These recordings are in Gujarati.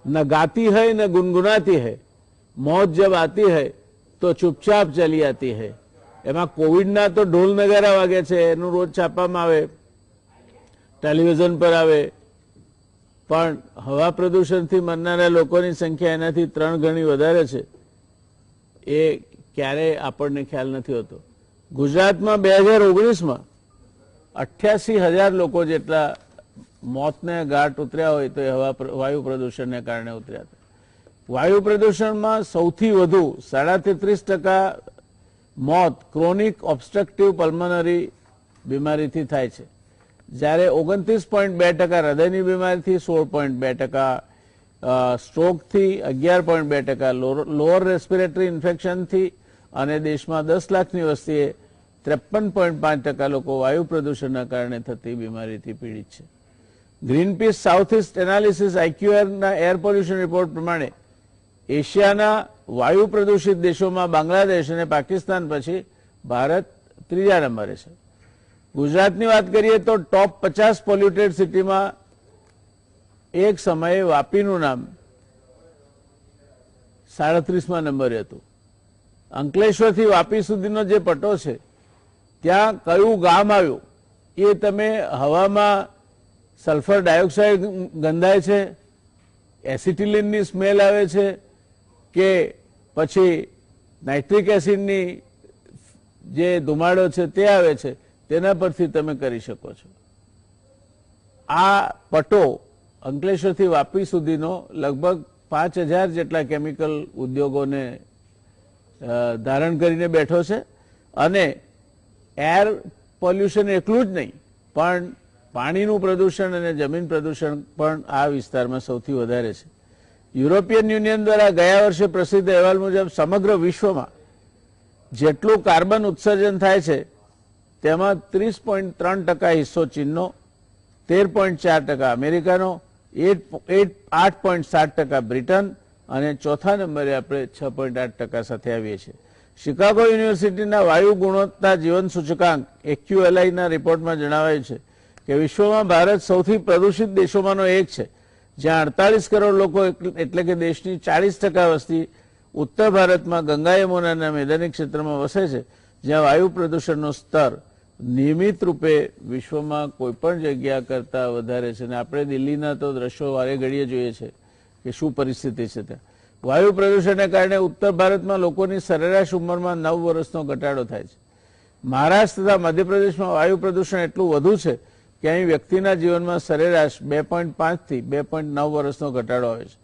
न गाती है न गुनगुनाती है, मौत जब आती है तो चुपचाप चली आती है। एमां कोविडना तो ढोल नगारा वागे छे, एनुं रोज छापामां आवे, टेलिविजन पर आवे, पण हवा प्रदूषणथी मरनारा लोकोनी संख्या एनाथी 3 गणी वधारे छे ए क्यारे आपणने ख्याल नथी होतो। गुजरातमां 2019 में 88,000 लोको जेटला मौतने घाट उतर्या होय तो हवा वायु प्रदूषणने कारणे उतर्या हता। वायु प्रदूषणमां सौथी वधु 33% मौत क्रोनिक ऑब्स्ट्रक्टिव पल्मोनरी बीमारीथी थाय छे, ज्यारे 29.2% हृदयनी बीमारीथी, 16.2% स्ट्रोकथी, 11.2% लोअर रेस्पिरेटरी इन्फेक्शनथी અને દેશમાં 10 લાખની વસ્તીએ 53.5% લોકો વાયુ પ્રદૂષણના કારણે થતી બીમારીથી પીડિત છે। ગ્રીનપીસ સાઉથ ઇસ્ટ એનાલિસિસ આઈક્યુઆરના એર પોલ્યુશન રિપોર્ટ પ્રમાણે એશિયાના વાયુ પ્રદૂષિત દેશોમાં બાંગ્લાદેશ અને પાકિસ્તાન પછી ભારત 3જા નંબરે છે। ગુજરાતની વાત કરીએ તો ટોપ 50 પોલ્યુટેડ સિટીમાં એક સમયે વાપીનું નામ 37મા નંબરે હતું। અંકલેશ્વરથી વાપી સુધીનો જે પટ્ટો છે ત્યાં કયું ગામ આવ્યું એ તમે હવામાં સલ્ફર ડાયોક્સાઇડ ગંધાય છે, એસિટિલિનની સ્મેલ આવે છે કે પછી નાઇટ્રિક એસિડની જે ધુમાડો છે તે આવે છે, તેના પરથી તમે કરી શકો છો। આ પટ્ટો અંકલેશ્વરથી વાપી સુધીનો લગભગ 5,000 જેટલા કેમિકલ ઉદ્યોગોને धारण करीने बैठो छे अने एयर पोल्यूशन एकलुं ज नहीं पण पाणीनुं प्रदूषण अने जमीन प्रदूषण पण आ विस्तारमां सौथी वधारे छे। यूरोपियन यूनियन द्वारा गया वर्षे प्रसिद्ध अहेवाल मुजब समग्र विश्वमां जेटलुं कार्बन उत्सर्जन थाय छे तेमां 30.3% हिस्सो चीननो, 13.4% अमेरिकानो, 8.7% ब्रिटन અને ચોથા નંબરે આપણે 6.8% સાથે આવીએ છીએ। શિકાગો યુનિવર્સિટીના વાયુ ગુણવત્તા જીવન સૂચકાંક AQLIના રિપોર્ટમાં જણાવાયું છે કે વિશ્વમાં ભારત સૌથી પ્રદૂષિત દેશોમાંનો એક છે, જ્યાં 48 કરોડ લોકો એટલે કે દેશની 40% વસ્તી ઉત્તર ભારતમાં ગંગા યમુનાના મેદાની ક્ષેત્રમાં વસે છે, જ્યાં વાયુ પ્રદૂષણનો સ્તર નિયમિત રૂપે વિશ્વમાં કોઈપણ જગ્યા કરતા વધારે છે। અને આપણે દિલ્હીના તો દ્રશ્યો વારે ઘડીએ જોઈએ છે કે શું પરિસ્થિતિ છે ત્યાં। વાયુ પ્રદૂષણને કારણે ઉત્તર ભારતમાં લોકોની સરેરાશ ઉંમરમાં 9 વર્ષનો ઘટાડો થાય છે। મહારાષ્ટ્ર તથા મધ્યપ્રદેશમાં વાયુ પ્રદૂષણ એટલું વધુ છે કે અહીં વ્યક્તિના જીવનમાં સરેરાશ 2.5 થી 2.9 વર્ષનો ઘટાડો આવે છે।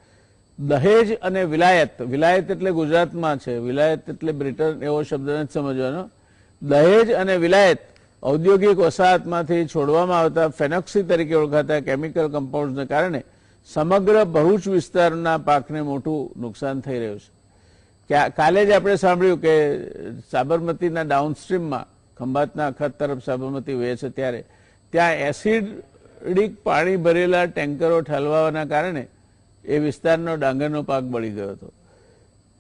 દહેજ અને વિલાયત, વિલાયત એટલે ગુજરાતમાં છે, વિલાયત એટલે બ્રિટન એવો શબ્દ નથી સમજવાનો। દહેજ અને વિલાયત ઔદ્યોગિક વસાહતમાંથી છોડવામાં આવતા ફેનોક્સી તરીકે ઓળખાતા કેમિકલ કમ્પાઉન્ડ્સને કારણે સમગ્ર ભરૂચ વિસ્તારના પાકને મોટું નુકસાન થઈ રહ્યું છે। કાલે જ આપણે સાંભળ્યું કે સાબરમતીના ડાઉનસ્ટ્રીમમાં ખંભાતના અખત તરફ સાબરમતી વહે છે ત્યારે ત્યાં એસિડિક પાણી ભરેલા ટેન્કરો ઠલવાના કારણે એ વિસ્તારનો ડાંગરનો પાક બળી ગયો હતો।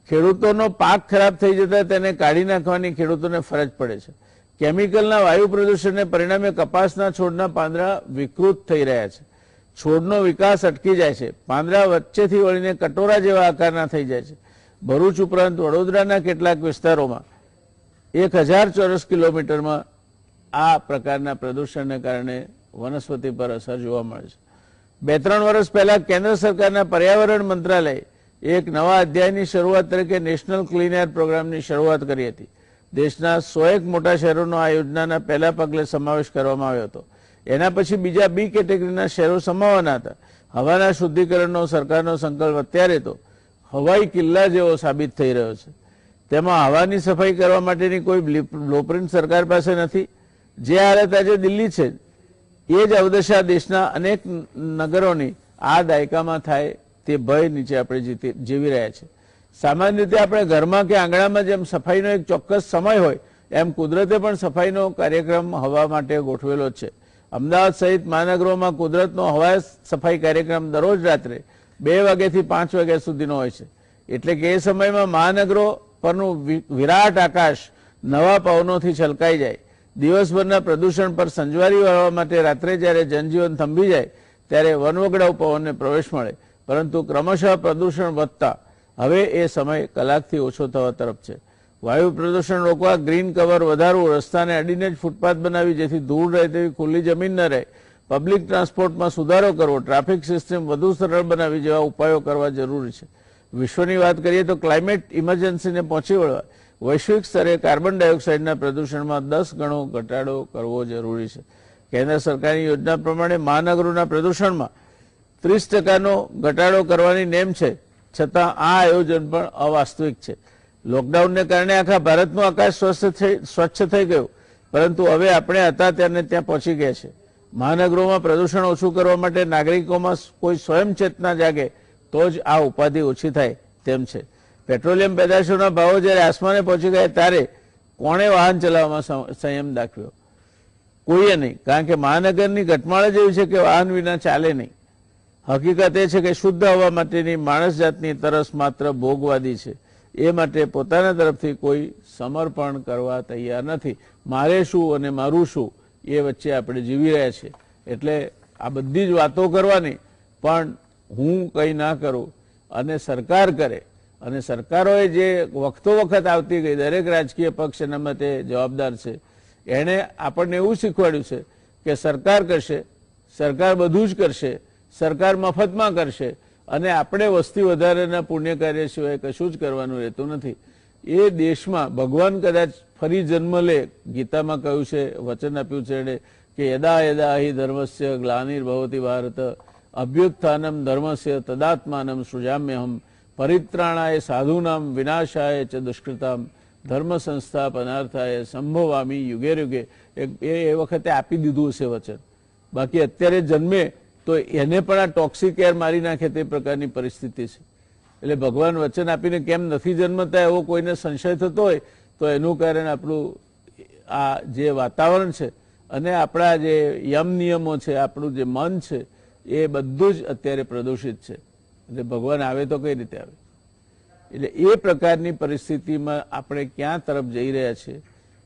ખેડૂતોનો પાક ખરાબ થઈ જતા તેને કાઢી નાખવાની ખેડૂતોને ફરજ પડે છે। કેમિકલના વાયુ પ્રદૂષણને પરિણામે કપાસના છોડના પાંદડા વિકૃત થઈ રહ્યા છે, છોડનો વિકાસ અટકી જાય છે, પાંદડા વચ્ચેથી વળીને કટોરા જેવા આકારના થઈ જાય છે। ભરૂચ ઉપરાંત વડોદરાના કેટલાક વિસ્તારોમાં 1000 ચોરસ કિલોમીટરમાં આ પ્રકારના પ્રદૂષણને કારણે વનસ્પતિ પર અસર જોવા મળે છે। 2-3 વર્ષ પહેલા કેન્દ્ર સરકારના પર્યાવરણ મંત્રાલયે એક નવા અધ્યાયની શરૂઆત તરીકે નેશનલ ક્લીન એર પ્રોગ્રામની શરૂઆત કરી હતી। દેશના 101 મોટા શહેરોનો આ યોજનાના પહેલા પગલે સમાવેશ કરવામાં આવ્યો હતો। એના પછી બીજા બી કેટેગરીના શહેરો સમાવવાના હતા। હવાના શુદ્ધિકરણનો સરકારનો સંકલ્પ અત્યારે તો હવાઈ કિલ્લા જેવો સાબિત થઈ રહ્યો છે। તેમાં હવાની સફાઈ કરવા માટેની કોઈ બ્લુપ્રિન્ટ સરકાર પાસે નથી। જે હાલત આજે દિલ્હી છે એ જ અવદશા દેશના અનેક નગરોની આ દાયકામાં થાય તે ભય નીચે આપણે જીવી રહ્યા છીએ। સામાન્ય રીતે આપણે ઘરમાં કે આંગણામાં જેમ સફાઈનો એક ચોક્કસ સમય હોય એમ કુદરતે પણ સફાઈનો કાર્યક્રમ હવા માટે ગોઠવેલો જ છે। અમદાવાદ સહિત મહાનગરોમાં કુદરતનો હવા સફાઈ કાર્યક્રમ દરરોજ રાત્રે 2 વાગ્યાથી 5 વાગ્યા સુધીનો હોય છે। એટલે કે એ સમયમાં મહાનગરો પરનું વિરાટ આકાશ નવા પવનોથી છલકાઈ જાય। દિવસભરના પ્રદૂષણ પર સંજવારી વાળવા માટે રાત્રે જ્યારે જનજીવન થંભી જાય ત્યારે વનવગડાઉ પવનને પ્રવેશ મળે પરંતુ ક્રમશઃ પ્રદૂષણ વધતા હવે એ સમય કલાકથી ઓછો થવા તરફ છે. વાયુ પ્રદૂષણ રોકવા ગ્રીન કવર વધારવું, રસ્તાને અડીને જ ફૂટપાથ બનાવી જેથી ધૂળ રહે તેવી ખુલ્લી જમીન ન રહે, પબ્લિક ટ્રાન્સપોર્ટમાં સુધારો કરવો, ટ્રાફિક સિસ્ટમ વધુ સરળ બનાવી જેવા ઉપાયો કરવા જરૂરી છે. વિશ્વની વાત કરીએ તો ક્લાઇમેટ ઇમરજન્સીને પહોંચી વળવા વૈશ્વિક સ્તરે કાર્બન ડાયોક્સાઇડના પ્રદૂષણમાં 10 ગણો ઘટાડો કરવો જરૂરી છે. કેન્દ્ર સરકારની યોજના પ્રમાણે મહાનગરોના પ્રદૂષણમાં 30% ઘટાડો કરવાની નેમ છે, છતાં આ આયોજન પણ અવાસ્તવિક છે. લોકડાઉનને કારણે આખા ભારતનું આકાશ સ્વચ્છ થઈ ગયું, પરંતુ હવે આપણે હતા ત્યારને ત્યાં પહોંચી ગયા છે. મહાનગરોમાં પ્રદૂષણ ઓછું કરવા માટે નાગરિકોમાં કોઈ સ્વયં ચેતના જાગે તો જ આ ઉપાધિ ઓછી થાય તેમ છે. પેટ્રોલિયમ પેદાશોના ભાવો જ્યારે આસમાને પહોંચી ગયા ત્યારે કોણે વાહન ચલાવવામાં સંયમ દાખવ્યો? કોઈએ નહીં, કારણ કે મહાનગરની ઘટમાળ જ એવી છે કે વાહન વિના ચાલે નહીં. હકીકત એ છે કે શુદ્ધ હવા માટેની માણસ જાતની તરસ માત્ર ભોગવાદી છે. એ માટે પોતાના તરફથી કોઈ સમર્પણ કરવા તૈયાર નથી. મારે શું અને મારું શું એ વચ્ચે આપણે જીવી રહ્યા છીએ. એટલે આ બધી જ વાતો કરવાની, પણ હું કંઈ ના કરું અને સરકાર કરે, અને સરકારોએ જે વખતો વખત આવતી ગઈ, દરેક રાજકીય પક્ષ એના માટે જવાબદાર છે. એણે આપણને એવું શીખવાડ્યું છે કે સરકાર કરશે, સરકાર બધું જ કરશે, સરકાર મફતમાં કરશે, અને આપણે વસ્તી વધારાના પુણ્ય કાર્ય સિવાય કશું જ કરવાનું રહેતું નથી. એ દેશમાં ભગવાન કદાચ ફરી જન્મ લે, ગીતામાં કહ્યું છે, વચન આપ્યું છે એણે કે યદા યદા હિ ધર્મસ્ય ગ્લાનિર્ભવતિ ભારત અભ્યુત્થાનમ ધર્મસ્ય તદાત્માનમ સૃજામ્યહમ પરિત્રાણાય સાધુનામ વિનાશાય ચ દુષ્કૃતામ ધર્મ સંસ્થાપનાર્થાય સંભવામી યુગે યુગે. એ વખતે આપી દીધું હશે વચન. બાકી અત્યારે જન્મે તો એને પણ આ ટોક્સિક એર મારી નાખે તે પ્રકારની પરિસ્થિતિ છે. એટલે ભગવાન વચન આપીને કેમ નથી જન્મતા એવો કોઈને સંશય થતો હોય તો એનું કારણ આપણું આ જે વાતાવરણ છે અને આપણા જે યમ નિયમો છે, આપણું જે મન છે, એ બધું જ અત્યારે પ્રદૂષિત છે. એટલે ભગવાન આવે તો કઈ રીતે આવે? એટલે એ પ્રકારની પરિસ્થિતિમાં આપણે ક્યાં તરફ જઈ રહ્યા છીએ,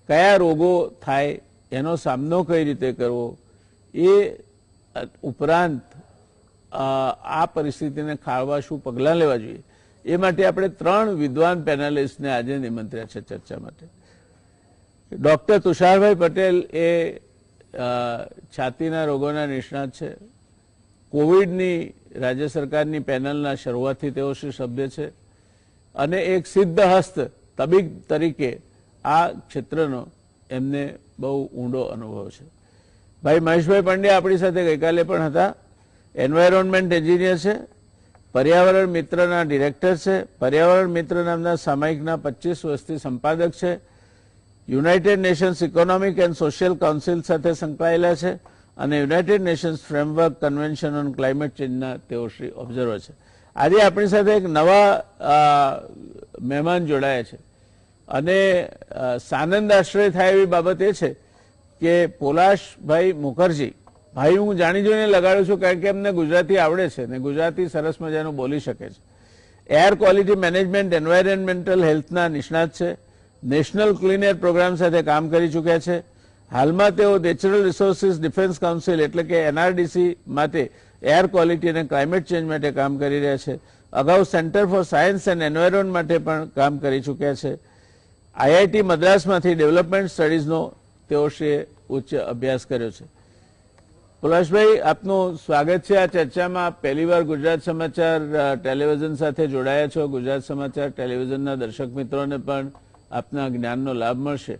કયા રોગો થાય, એનો સામનો કઈ રીતે કરવો, એ ઉપરાંત આ પરિસ્થિતિને ખાળવા શું પગલાં લેવા જોઈએ, એ માટે આપણે 3 વિદ્વાન પેનલિસ્ટને આજે નિમંત્ર્યા છે ચર્ચા માટે. ડોક્ટર તુષારભાઈ પટેલ એ છાતીના રોગોના નિષ્ણાત છે. કોવિડની રાજ્ય સરકારની પેનલના શરૂઆતથી તેઓ શ્રી સભ્ય છે અને એક સિદ્ધ હસ્ત તબીબ તરીકે આ ક્ષેત્રનો એમને બહુ ઊંડો અનુભવ છે. ભાઈ મહેશભાઈ પંડ્યા આપણી સાથે ગઈકાલે પણ હતા. એન્વાયરોન્મેન્ટ એન્જિનિયર છે, પર્યાવરણ મિત્રના ડિરેક્ટર છે, પર્યાવરણ મિત્ર નામના સામાયિકના 25 વર્ષથી સંપાદક છે, United Nations Economic and Social Council સાથે સંકળાયેલા છે અને United Nations Framework Convention on Climate ચેન્જના તેઓ શ્રી ઓબ્ઝર્વર છે. આજે આપણી સાથે એક નવા મહેમાન જોડાયા છે અને સાનંદ આશ્રય થાય એવી બાબત એ છે કે પોલાશભાઈ મુખર્જી, ભાઈ હું જાણી જોઈને લગાડું છું કારણ કે એમને ગુજરાતી આવડે છે ને ગુજરાતી સરસ મજાનું બોલી શકે છે. એર ક્વોલિટી મેનેજમેન્ટ, એન્વાયરમેન્ટલ હેલ્થના નિષ્ણાત છે, નેશનલ ક્લીન એર પ્રોગ્રામ સાથે કામ કરી ચૂક્યા છે. હાલમાં તેઓ નેચરલ રિસોર્સિસ ડિફેન્સ કાઉન્સિલ એટલે કે એનઆરડીસી માટે એર ક્વોલિટી અને ક્લાઇમેટ ચેન્જ માટે કામ કરી રહ્યા છે. અગાઉ centre for science and environment માટે પણ કામ કરી ચૂક્યા છે. આઈઆઈટી મદ્રાસમાંથી ડેવલપમેન્ટ સ્ટડીઝનો તેઓશ્રીએ ઉચ્ચ અભ્યાસ કર્યો છે. પોલાશભાઈ, આપનું સ્વાગત છે આ ચર્ચામાં. આપ પહેલીવાર ગુજરાત સમાચાર ટેલિવિઝન સાથે જોડાયા છો. ગુજરાત સમાચાર ટેલિવિઝનના દર્શક મિત્રોને પણ આપના જ્ઞાનનો લાભ મળશે.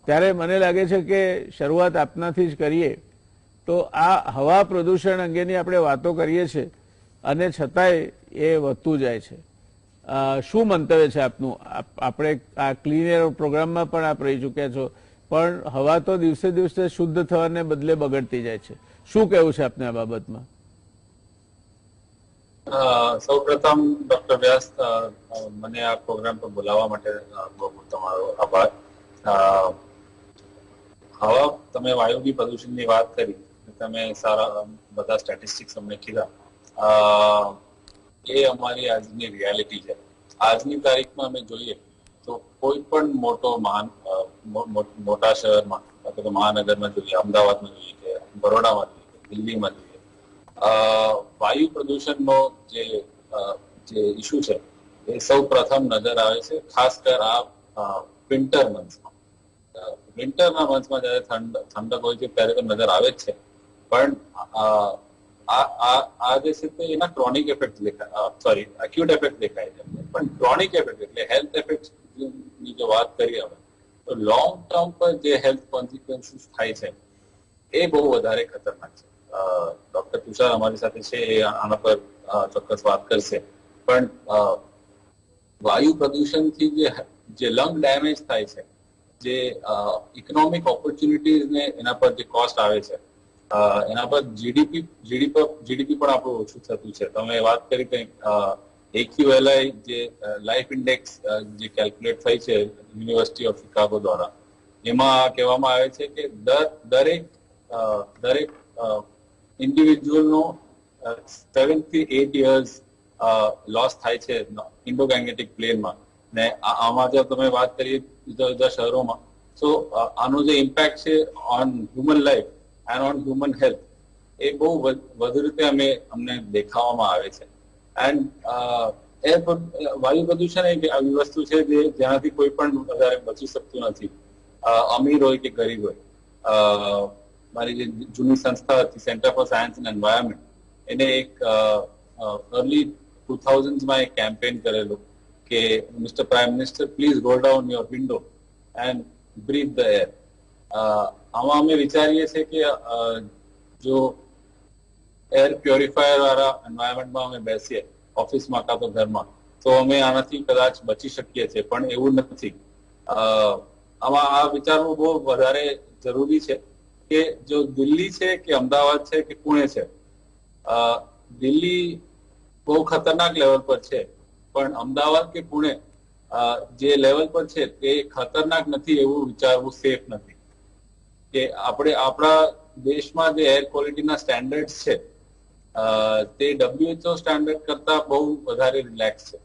ત્યારે મને લાગે છે કે શરૂઆત આપનાથી જ કરીએ. તો આ હવા પ્રદૂષણ અંગેની આપણે વાતો કરીએ છીએ અને છતાંય એ વધતું જાય છે. શું મંતવ્ય છે આપનું? આપણે આ ક્લીન એર પ્રોગ્રામમાં પણ આપ રહી ચૂક્યા છો, પણ હવા તો દિવસે દિવસે શુદ્ધ થવાને બદલે બગડતી જાય છે. શું કહેવું છે આપને આ બાબતમાં? સૌ પ્રથમ ડોક્ટર વ્યાસ, મને આ પ્રોગ્રામ પર બોલાવવા માટે બહુ તમારો આભાર. હવા, તમે વાયુની પ્રદૂષણની વાત કરી, તમે સારા બધા સ્ટેટિસ્ટિક્સ અમને કીધા. એ અમારી આજની રિયાલિટી છે. આજની તારીખમાં અમે જોઈએ તો કોઈ પણ મોટા શહેરમાં અથવા તો મહાનગરમાં જોઈએ, અમદાવાદમાં જોઈએ કે બરોડામાં જોઈએ, દિલ્હીમાં જોઈએ, વાયુ પ્રદૂષણનો જે ઇસ્યુ છે એ સૌ પ્રથમ નજર આવે છે, ખાસ કર આ વિન્ટર મંથમાં. વિન્ટરના મંથમાં જયારે ઠંડક હોય છે ત્યારે તો નજર આવે જ છે, પણ આ જે છે તે એના ક્રોનિક એફેક્ટ એક્યુટ એફેક્ટ દેખાય છે, પણ ક્રોનિક એફેક્ટ એટલે હેલ્થ એફેક્ટ ની જો વાત કરીએ હવે તો લોંગ ટર્મ પર જે હેલ્થ કોન્સિક્વન્સીસ થાય છે એ બહુ વધારે ખતરનાક છે. ડોક્ટર તુષાર અમારી સાથે છે, એ આના પર ચોક્કસ વાત કરશે. પણ વાયુ પ્રદૂષણથી જે લંગ ડેમેજ થાય છે, જે ઇકોનોમિક ઓપોર્ચ્યુનિટીઝ ને એના પર જે કોસ્ટ આવે છે, એના પર જીડીપી પણ આપણું ઓછું થતું છે. તમે વાત કરી કંઈક AQLI જે લાઈફ ઇન્ડેક્સ જે કેલ્ક્યુલેટ થઈ છે યુનિવર્સિટી ઓફ શિકાગો દ્વારા, એમાં કહેવામાં આવે છે કે દરેક ઇન્ડિવિજ્યુઅલનો 7 થી 8 યર્સ લોસ થાય છે ઇન્ડો ગેંગેટિક પ્લેનમાં. ને આમાં જો તમે વાત કરીએ જુદા જુદા શહેરોમાં, તો આનો જે ઇમ્પેક્ટ છે on human life and on human health એ બહુ વધુ રીતે અમને દેખાવામાં આવે છે. એન્ડ વાયુ પ્રદૂષણ એક આવી વસ્તુ છે જેનાથી કોઈ પણ વધારે બચી શકતું નથી, અમીર હોય કે ગરીબ હોય. મારી જે જૂની સંસ્થા હતી centre for science and environment, એને એક અર્લી 2000s એક કેમ્પેન કરેલો કે mister prime minister please roll down your window and breathe the air. આમાં અમે વિચારીએ છીએ કે જો એર પ્યોરિફાયર વાળા એન્વાયરમેન્ટમાં અમે બેસીએ ઓફિસમાં કાં તો ઘરમાં, તો અમે આનાથી કદાચ બચી શકીએ છીએ, પણ એવું નથી. આમાં આ વિચારવું બહુ વધારે જરૂરી છે કે જો દિલ્હી છે કે અમદાવાદ છે કે પુણે છે, દિલ્હી બહુ ખતરનાક લેવલ પર છે, પણ અમદાવાદ કે પુણે જે લેવલ પર છે તે ખતરનાક નથી એવું વિચારવું સેફ નથી. કે આપણે આપણા દેશમાં જે એર ક્વોલિટીના સ્ટેન્ડર્ડ છે તે WHO સ્ટેન્ડર્ડ કરતા બહુ વધારે રિલેક્સ છે.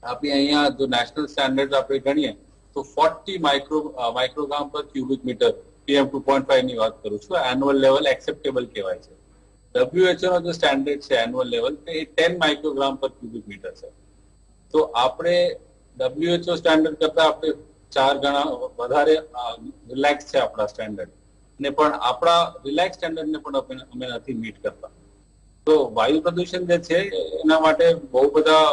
આપણે અહીંયા જો નેશનલ સ્ટેન્ડર્ડ આપણે ગણીએ તો 40 માઇક્રોગ્રામ પર ક્યુબિક મીટર PM 2.5 ની વાત કરું છું, એન્યુઅલ લેવલ એક્સેપ્ટેબલ કહેવાય છે. WHO નો જે સ્ટેન્ડર્ડ છે એન્યુઅલ લેવલ એ 10 માઇક્રોગ્રામ પર ક્યુબિક મીટર છે. તો આપણે WHO સ્ટેન્ડર્ડ કરતા આપણે 4 ગણા વધારે રિલેક્સ છે આપણા સ્ટેન્ડર્ડ, ને પણ આપણા રિલેક્સ સ્ટેન્ડર્ડને પણ અમે નથી મીટ કરતા. તો વાયુ પ્રદૂષણ જે છે એના માટે બહુ બધા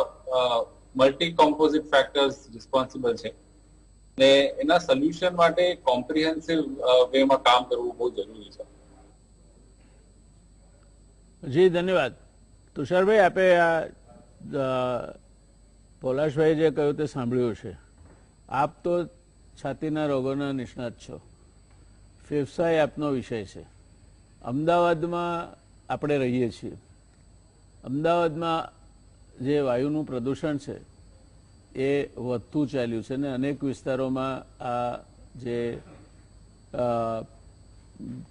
મલ્ટી કોમ્પોઝિટ ફેક્ટર્સ રિસ્પોન્સિબલ છે, ને એના સોલ્યુશન માટે કોમ્પ્રિહેન્સિવ વેમાં કામ કરવું બહુ જરૂરી છે. જી ધન્યવાદ. તુષારભાઈ, આપે આ પોલાશભાઈ જે કહ્યું તે સાંભળ્યું છે. આપ તો છાતીના રોગોના નિષ્ણાત છો, ફેફસા આપનો વિષય છે. અમદાવાદમાં આપણે રહીએ છીએ. અમદાવાદમાં જે વાયુનું પ્રદૂષણ છે એ વધતું ચાલ્યું છે, અને અનેક વિસ્તારોમાં આ જે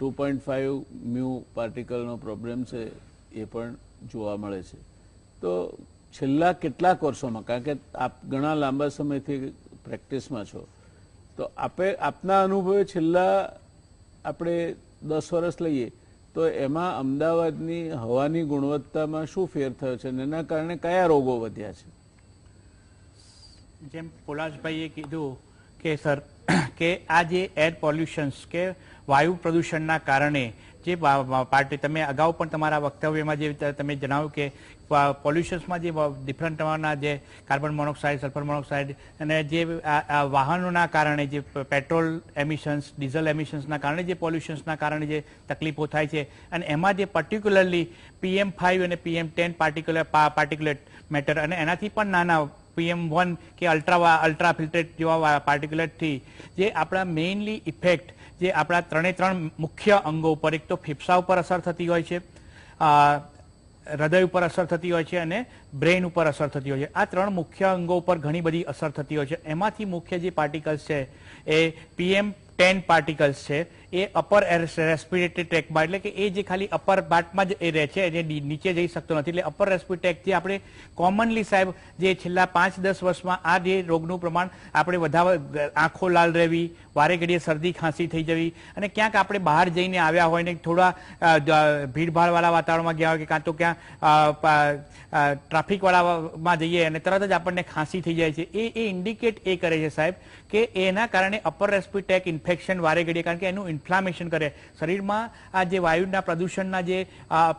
2.5 મ્યુ પાર્ટિકલનો પ્રોબ્લેમ છે એ પણ જોવા મળે છે. તો છેલ્લા કેટલાક વર્ષોમાં, કારણ કે આપ ઘણા લાંબા સમયથી પ્રેક્ટિસમાં છો, તો આપના અનુભવે છેલ્લા આપણે 10 વર્ષ લઈએ તો એમાં અમદાવાદની હવાની ગુણવત્તામાં શું ફેર થયો છે અને એના કારણે કયા રોગો વધ્યા છે? જેમ પોલાશભાઈએ કીધું કે સર કે આ જે એર પોલ્યુશન્સ કે વાયુ પ્રદૂષણના કારણે જે તમે અગાઉ પણ તમારા વક્તવ્યમાં જે તમે જણાવ્યું કે પોલ્યુશન્સમાં જે ડિફરન્ટ પ્રમાણના જે કાર્બન મોનોક્સાઇડ, સલ્ફર મોનોક્સાઇડ અને જે વાહનોના કારણે જે પેટ્રોલ એમિશન્સ, ડીઝલ એમિશન્સના કારણે જે પોલ્યુશન્સના કારણે જે તકલીફો થાય છે, અને એમાં જે પર્ટિક્યુલરલી PM5 અને PM10 પાર્ટિક્યુલેટ મેટર અને એનાથી પણ નાના PM1 કે અલ્ટ્રા ફિલ્ટ્રેટ જેવા પાર્ટિક્યુલેટથી જે આપણા મેઇનલી ઇફેક્ટ જે આપણા 3 મુખ્ય અંગો ઉપર, એક તો ફેફસા ઉપર અસર થતી હોય છે, હૃદય ઉપર અસર થતી હોય છે અને બ્રેઇન ઉપર અસર થતી હોય છે. આ 3 મુખ્ય અંગો ઉપર ઘણી બધી અસર થતી હોય છે. એમાંથી મુખ્ય જે પાર્ટિકલ્સ છે એ PM10 પાર્ટિકલ્સ છે. એ અપર રેસ્પિરેટરી ટ્રેકમાં, એટલે કે એ જે ખાલી અપર પાર્ટમાં જ એ રહે છે, જે નીચે જઈ શકતો નથી. એટલે અપર રેસ્પિરેટરી ટ્રેક જે આપણે કોમનલી સાહેબ જે છેલ્લા 5-10 વર્ષમાં આ જે રોગનું પ્રમાણ આપણે વધારે, આંખો લાલ રહેવી, વારે ઘડીએ શરદી ખાંસી થઈ જવી, અને ક્યાંક આપણે બહાર જઈને આવ્યા હોય ને થોડા ભીડભાડવાળા વાતાવરણમાં ગયા હોય કે કાં તો ક્યાં ટ્રાફિક વાળામાં જઈએ અને તરત જ આપણને ખાંસી થઈ જાય છે, એ ઇન્ડિકેટ એ કરે છે સાહેબ કે એના કારણે અપર રેસ્પિરેટરી ટ્રેક ઇન્ફેક્શન વારે ઘડીએ, કારણ કે એનું ઇન્ફ્લામેશન કરે શરીરમાં. આ જે વાયુના પ્રદૂષણના જે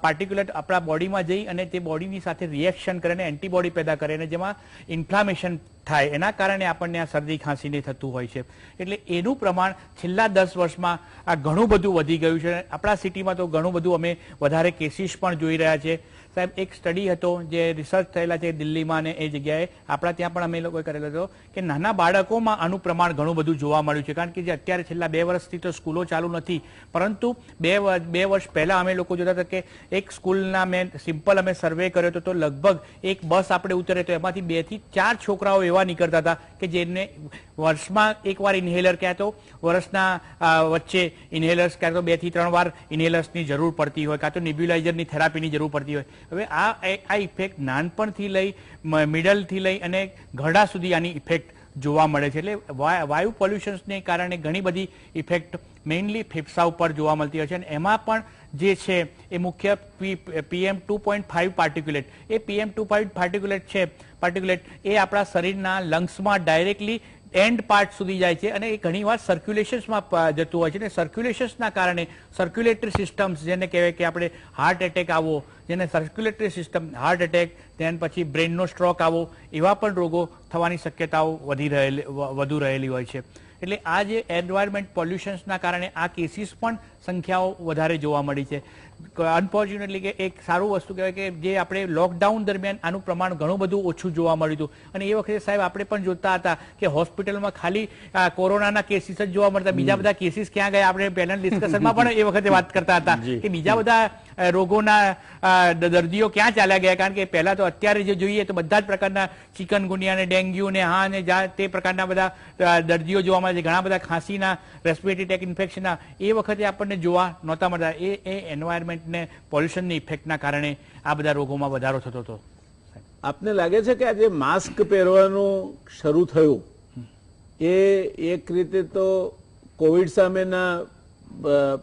પાર્ટિક્યુલેટ આપણા બોડીમાં જઈ અને તે બોડીની સાથે રિએક્શન કરે અને એન્ટીબોડી પેદા કરે અને જેમાં ઇન્ફ્લામેશન થાય, એના કારણે આપણને આ શરદી ખાંસીને થતું હોય છે. એટલે એનું પ્રમાણ છેલ્લા 10 વર્ષમાં આ ઘણું બધું વધી ગયું છે. આપણા સિટીમાં તો ઘણું બધું અમે વધારે કેસીસ પણ જોઈ રહ્યા છે સાહેબ. એક સ્ટડી હતો જે રિસર્ચ થયેલા છે દિલ્હીમાં ને એ જગ્યાએ, આપણા ત્યાં પણ અમે લોકોએ કરેલો હતો કે નાના બાળકોમાં આનું પ્રમાણ ઘણું બધું જોવા મળ્યું છે. કારણ કે જે અત્યારે છેલ્લા 2 વર્ષથી તો સ્કૂલો ચાલુ નથી, પરંતુ 2 વર્ષ પહેલા અમે લોકો જોતા હતા કે એક સ્કૂલના મેં સિમ્પલ અમે સર્વે કર્યો હતો, તો લગભગ એક બસ આપણે ઉતરે તો એમાંથી 2 થી 4 છોકરાઓ એવા નીકળતા હતા કે જેને વર્ષમાં એકવાર ઇન્હેલર, ક્યાં તો વર્ષના વચ્ચે ઇન્હેલર્સ, ક્યાં તો 2 થી 3 વાર ઇન્હેલર્સની જરૂર પડતી હોય, કાં તો નેબ્યુલાઇઝરની થેરાપીની જરૂર પડતી હોય. હવે આ ઇફેક્ટ નાનપણથી લઈ મિડલથી લઈ અને ઘરડા સુધી આની ઇફેક્ટ જોવા મળે છે. એટલે વાયુ પોલ્યુશન્સને કારણે ઘણી બધી ઇફેક્ટ મેઇનલી ફેફસા ઉપર જોવા મળતી હોય છે. અને એમાં પણ જે છે એ મુખ્ય PM2.5 પાર્ટિક્યુલેટ, એ PM2.5 પાર્ટિક્યુલેટ એ આપણા શરીરના લંગ્સમાં ડાયરેક્ટલી એન્ડ પાર્ટ સુધી જાય છે અને એ ઘણીવાર સર્ક્યુલેશન્સમાં જતું હોય છે. અને સર્ક્યુલેશન્સના કારણે સર્ક્યુલેટરી સિસ્ટમ્સ, જેને કહેવાય કે આપણે હાર્ટ એટેક આવો, જેને સર્ક્યુલેટરી સિસ્ટમ હાર્ટ એટેક, તેન પછી બ્રેનનો સ્ટ્રોક આવો, એવા પણ રોગો થવાની શક્યતાઓ વધુ રહેલી હોય છે. એટલે આ જે એન્વાયરમેન્ટ પોલ્યુશન્સના કારણે આ કેસીસ પણ સંખ્યાઓ વધારે જોવા મળી છે. અનફોર્ચ્યુનેટલી કે એક સારું વસ્તુ કહેવાય કે જે આપણે લોકડાઉન દરમિયાન આનું પ્રમાણ ઘણું બધું ઓછું જોવા મળ્યું હતું. અને એ વખતે સાહેબ આપણે પણ જોતા હતા કે હોસ્પિટલમાં ખાલી કોરોનાના કેસીસ જ જોવા મળતા, બીજા બધા કેસીસ ક્યાં ગયા. આપણે પેનલ ડિસ્કશનમાં પણ એ વખતે વાત કરતા હતા કે બીજા બધા રોગોના દર્દીઓ ક્યાં ચાલ્યા ગયા. કારણ કે પહેલા તો અત્યારે જે જોઈએ તો બધા જ પ્રકારના ચિકનગુનિયા ને ડેન્ગ્યુ ને હા ને તે પ્રકારના બધા દર્દીઓ જોવા મળે છે. ઘણા બધા ખાંસીના, રેસ્પિરેટરી ટ્રેક ઇન્ફેક્શનના એ વખતે આપણને જોવા નહોતા મળતા. એ એન્વાયરમેન્ટને પોલ્યુશનની ઇફેક્ટના કારણે આ બધા રોગોમાં વધારો થતો હતો. આપને લાગે છે કે આજે માસ્ક પહેરવાનું શરૂ થયું એ એક રીતે તો કોવિડ સામેના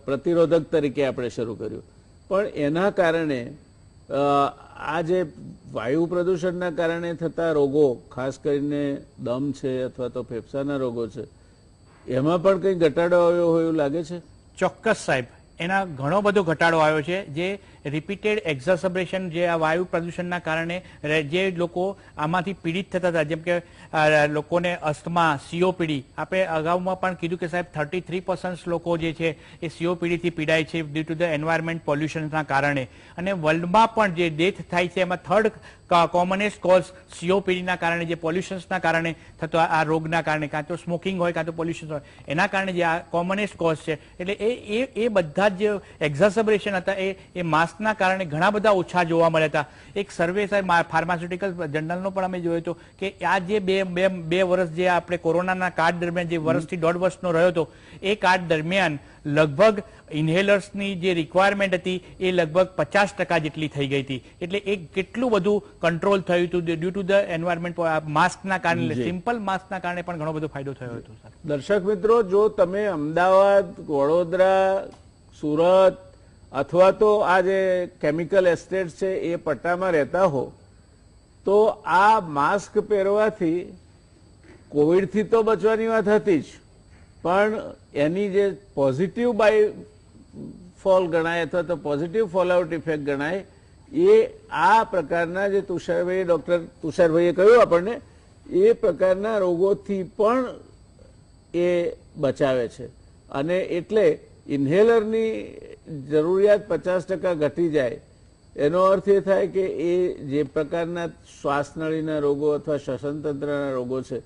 પ્રતિરોધક તરીકે આપણે શરૂ કર્યું, પણ એના કારણે આ જે વાયુ પ્રદૂષણના કારણે થતા રોગો, ખાસ કરીને દમ છે અથવા તો ફેફસાના રોગો છે, એમાં પણ કંઈ ઘટાડો આવ્યો હોય એવું લાગે છે? ચોક્કસ સાહેબ, એના ઘણો બધો ઘટાડો આવ્યો છે. જે રિપીટેડ એક્ઝર્સબરેશન, જે આ વાયુ પ્રદૂષણના કારણે જે લોકો આમાંથી પીડિત થતા હતા, જેમ કે લોકોને અસ્થમા, COPD, આપણે અગાઉમાં પણ કીધું કે સાહેબ 33% લોકો જે છે એ COPD થી પીડાય છે ડ્યુ ટુ ધ એન્વાયરમેન્ટ પોલ્યુશનના કારણે. અને વર્લ્ડમાં પણ જે ડેથ થાય છે એમાં 3rd કોમનેસ્ટ કોઝ COPD ના કારણે, જે પોલ્યુશન્સના કારણે થતો આ રોગના કારણે, કાં તો સ્મોકિંગ હોય કાં તો પોલ્યુશન હોય, એના કારણે જે આ કોમનેસ્ટ કોઝ છે. એટલે એ બધા જ જે એક્ઝર્સબરેશન હતા એ માસ્કના કારણે ઘણા બધા ઓછા જોવા મળ્યા હતા. એક સર્વે સાહેબ ફાર્માસ્યુટિકલ જર્નલનો પણ અમે જોયો હતો કે આ જે બે વર્ષ જે આપણે કોરોનાના કાળ દરમિયાન જે વર્ષથી 1.5 વર્ષનો રહ્યો હતો, એ કાળ દરમિયાન લગભગ ઇન્હેલર્સની જે રિક્વાયરમેન્ટ હતી એ લગભગ 50% જેટલી થઈ ગઈ હતી. એટલે એ કેટલું બધું કંટ્રોલ થયું હતું ડ્યુ ટુ ધ એન્વાયરમેન્ટ માસ્કના કારણે. સિમ્પલ માસ્કના કારણે પણ ઘણો બધો ફાયદો થયો હતો. દર્શક મિત્રો, જો તમે અમદાવાદ, વડોદરા, સુરત અથવા તો આ જે કેમિકલ એસ્ટેટ છે એ પટ્ટામાં રહેતા હો તો આ માસ્ક પહેરવાથી કોવિડથી તો બચવાની વાત હતી જ, પણ એની જે પોઝિટિવ બાય ફોલ ગણાય અથવા તો પોઝિટિવ ફોલઆઉટ ઇફેક્ટ ગણાય એ આ પ્રકારના જે ડોક્ટર તુષારભાઈએ કહ્યું આપણને એ પ્રકારના રોગોથી પણ એ બચાવે છે. અને એટલે ઇન્હેલરની જરૂરિયાત 50% ઘટી જાય એનો અર્થ એ થાય કે એ જે પ્રકારના શ્વાસનળીના રોગો અથવા શ્વસનતંત્રના રોગો છે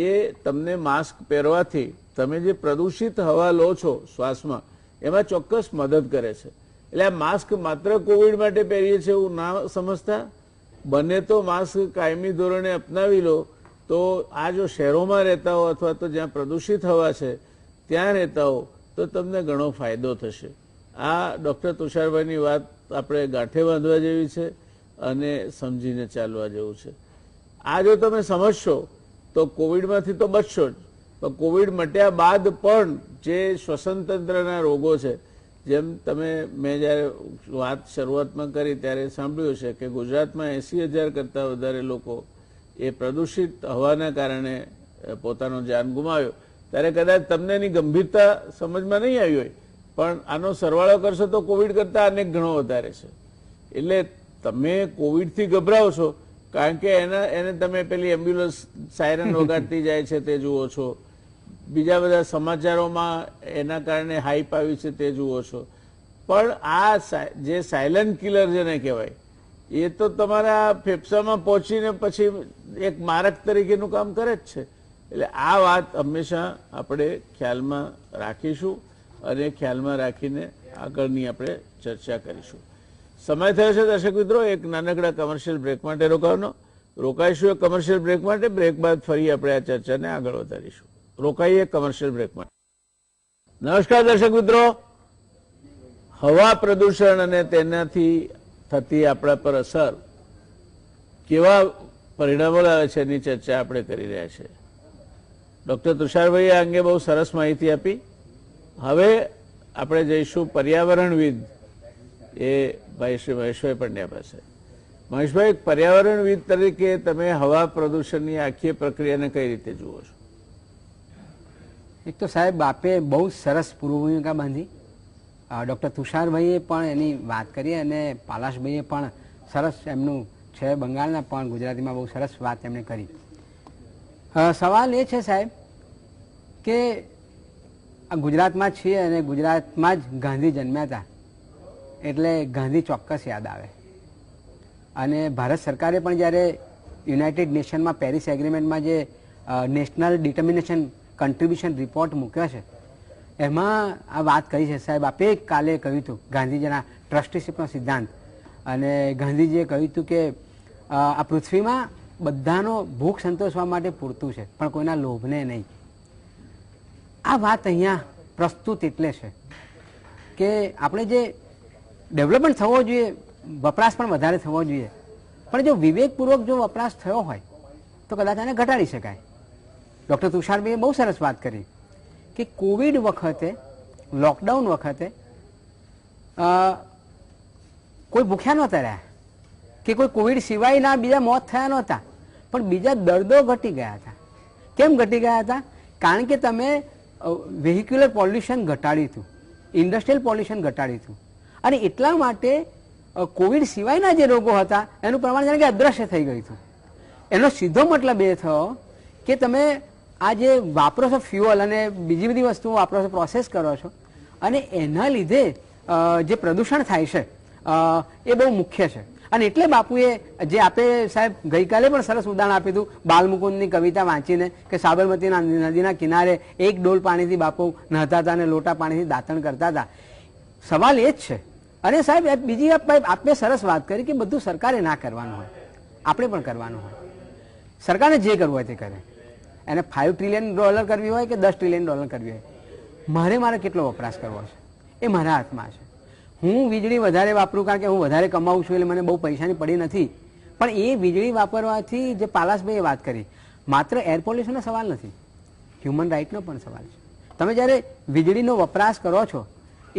એ તમને માસ્ક પહેરવાથી તમે જે પ્રદૂષિત હવા લો છો શ્વાસમાં એમાં ચોક્કસ મદદ કરે છે. એટલે આ માસ્ક માત્ર કોવિડ માટે પહેરીએ છીએ એવું ના સમજતા, બને તો માસ્ક કાયમી ધોરણે અપનાવી લો તો આ જો શહેરોમાં રહેતા હો અથવા તો જ્યાં પ્રદૂષિત હવા છે ત્યાં રહેતા હો તો તમને ઘણો ફાયદો થશે. આ ડૉક્ટર તુષારભાઈની વાત આપણે ગાંઠે બાંધવા જેવી છે અને સમજીને ચાલવા જેવું છે. આ જો તમે સમજશો તો કોવિડમાંથી તો બચશો જ, પણ કોવિડ મટ્યા બાદ પણ જે શ્વસન તંત્રના રોગો છે, જેમ મેં જ્યારે વાત શરૂઆતમાં કરી ત્યારે સાંભળ્યું છે કે ગુજરાતમાં 80,000 કરતાં વધારે લોકો એ પ્રદૂષિત હવાના કારણે પોતાનો જાન ગુમાવ્યો. ત્યારે કદાચ તમને એની ગંભીરતા સમજમાં નહીં આવી હોય, પણ આનો સરવાળો કરશો તો કોવિડ કરતાં અનેક ગણો વધારે છે. એટલે તમે કોવિડથી ગભરાવો છો કારણ કે એને તમે પેલી એમ્બ્યુલન્સ સાયરન વગાડતી જાય છે તે જુઓ છો, બીજા બધા સમાચારોમાં એના કારણે હાઈપ આવી છે તે જુઓ છો, પણ આ જે સાયલન્ટ કિલર જેને કહેવાય એ તો તમારા ફેફસામાં પહોંચીને પછી એક મારક તરીકેનું કામ કરે જ છે. એટલે આ વાત હંમેશા આપણે ખ્યાલમાં રાખીશું અને ખ્યાલમાં રાખીને આગળની આપણે ચર્ચા કરીશું. સમય થયો છે દર્શક મિત્રો એક નાનકડા કમર્શિયલ બ્રેક માટે રોકાઈશું. એક કમર્શિયલ બ્રેક માટે, બ્રેક બાદ ફરી આપણે આ ચર્ચાને આગળ વધારીશું. રોકાઈએ કમર્શિયલ બ્રેક માટે. નમસ્કાર દર્શક મિત્રો, હવા પ્રદૂષણ અને તેનાથી થતી આપણા પર અસર કેવા પરિણામો લાવે છે એની ચર્ચા આપણે કરી રહ્યા છીએ. ડૉક્ટર તુષારભાઈએ આ અંગે બહુ સરસ માહિતી આપી. હવે આપણે જઈશું પર્યાવરણવિદ એ ભાઈ શ્રી મહેશભાઈ પંડ્યા પાસે. મહેશભાઈ, પર્યાવરણવિદ તરીકે તમે હવા પ્રદૂષણની આખી પ્રક્રિયાને કઈ રીતે જુઓ છો? એક તો સાહેબ આપે બહુ સરસ પૂર્વ ભૂમિકા બાંધી. ડૉક્ટર તુષારભાઈએ પણ એની વાત કરી અને પાલાશભાઈએ પણ સરસ એમનું છે બંગાળના પણ ગુજરાતીમાં બહુ સરસ વાત એમણે કરી. સવાલ એ છે સાહેબ કે આ ગુજરાતમાં છીએ અને ગુજરાતમાં જ ગાંધી જન્મ્યા હતા એટલે ગાંધી ચોક્કસ યાદ આવે. અને ભારત સરકારે પણ જ્યારે યુનાઇટેડ નેશનમાં પેરિસ એગ્રીમેન્ટમાં જે નેશનલ ડિટર્મિનેશન કન્ટ્રીબ્યુશન રિપોર્ટ મૂક્યો છે એમાં આ વાત કરી છે સાહેબ. આપે કાલે કહ્યું હતું ગાંધીજીના ટ્રસ્ટીશીપનો સિદ્ધાંત, અને ગાંધીજીએ કહ્યું હતું કે આ પૃથ્વીમાં બધાનો ભૂખ સંતોષવા માટે પૂરતું છે પણ કોઈના લોભને નહીં. આ વાત અહીંયા પ્રસ્તુત એટલે છે કે આપણે જે ડેવલપમેન્ટ થવો જોઈએ, વપરાશ પણ વધારે થવો જોઈએ, પણ જો વિવેકપૂર્વક જો વપરાશ થયો હોય તો કદાચ આને ઘટાડી શકાય. ડૉક્ટર તુષારભાઈએ બહુ સરસ વાત કરી કે કોવિડ વખતે, લોકડાઉન વખતે કોઈ ભૂખ્યા નહોતા રહ્યા કે કોઈ કોવિડ સિવાયના બીજા મોત થયા નહોતા, પણ બીજા દર્દો ઘટી ગયા હતા. કેમ ઘટી ગયા હતા? કારણ કે તમે વેહિક્યુલર પોલ્યુશન ઘટાડ્યું હતું, ઇન્ડસ્ટ્રીયલ પોલ્યુશન ઘટાડ્યું હતું, અને એટલા માટે કોવિડ સિવાયના જે રોગો હતા એનું પ્રમાણ જાણે કે અદ્રશ્ય થઈ ગયું હતું. એનો સીધો મતલબ એ થયો કે તમે આ જે વાપરો છો ફ્યુઅલ અને બીજી બધી વસ્તુઓ વાપરો છો, પ્રોસેસ કરો છો, અને એના લીધે જે પ્રદૂષણ થાય છે એ બહુ મુખ્ય છે. અને એટલે બાપુએ જે આપે સાહેબ ગઈકાલે પણ સરસ ઉદાહરણ આપ્યું હતું બાલમુકુંદની કવિતા વાંચીને કે સાબરમતી નદીના કિનારે એક ડોલ પાણીથી બાપુ નહાતા હતા અને લોટા પાણીથી દાંતણ કરતા હતા. સવાલ એ જ છે. અને સાહેબ બીજી આપે સરસ વાત કરી કે બધું સરકારે ના કરવાનું હોય, આપણે પણ કરવાનું હોય. સરકારને જે કરવું હોય તે કરે. એને $5 ટ્રિલિયન કરવી હોય કે $10 ટ્રિલિયન કરવી હોય, મારે કેટલો વપરાશ કરવો છે એ મારા હાથમાં છે. હું વીજળી વધારે વાપરું કારણ કે હું વધારે કમાવું છું એટલે મને બહુ પૈસાની પડી નથી, પણ એ વીજળી વાપરવાથી જે પાલાશભાઈએ વાત કરી માત્ર એર પોલ્યુશનનો સવાલ નથી, હ્યુમન રાઇટનો પણ સવાલ છે. તમે જ્યારે વીજળીનો વપરાશ કરો છો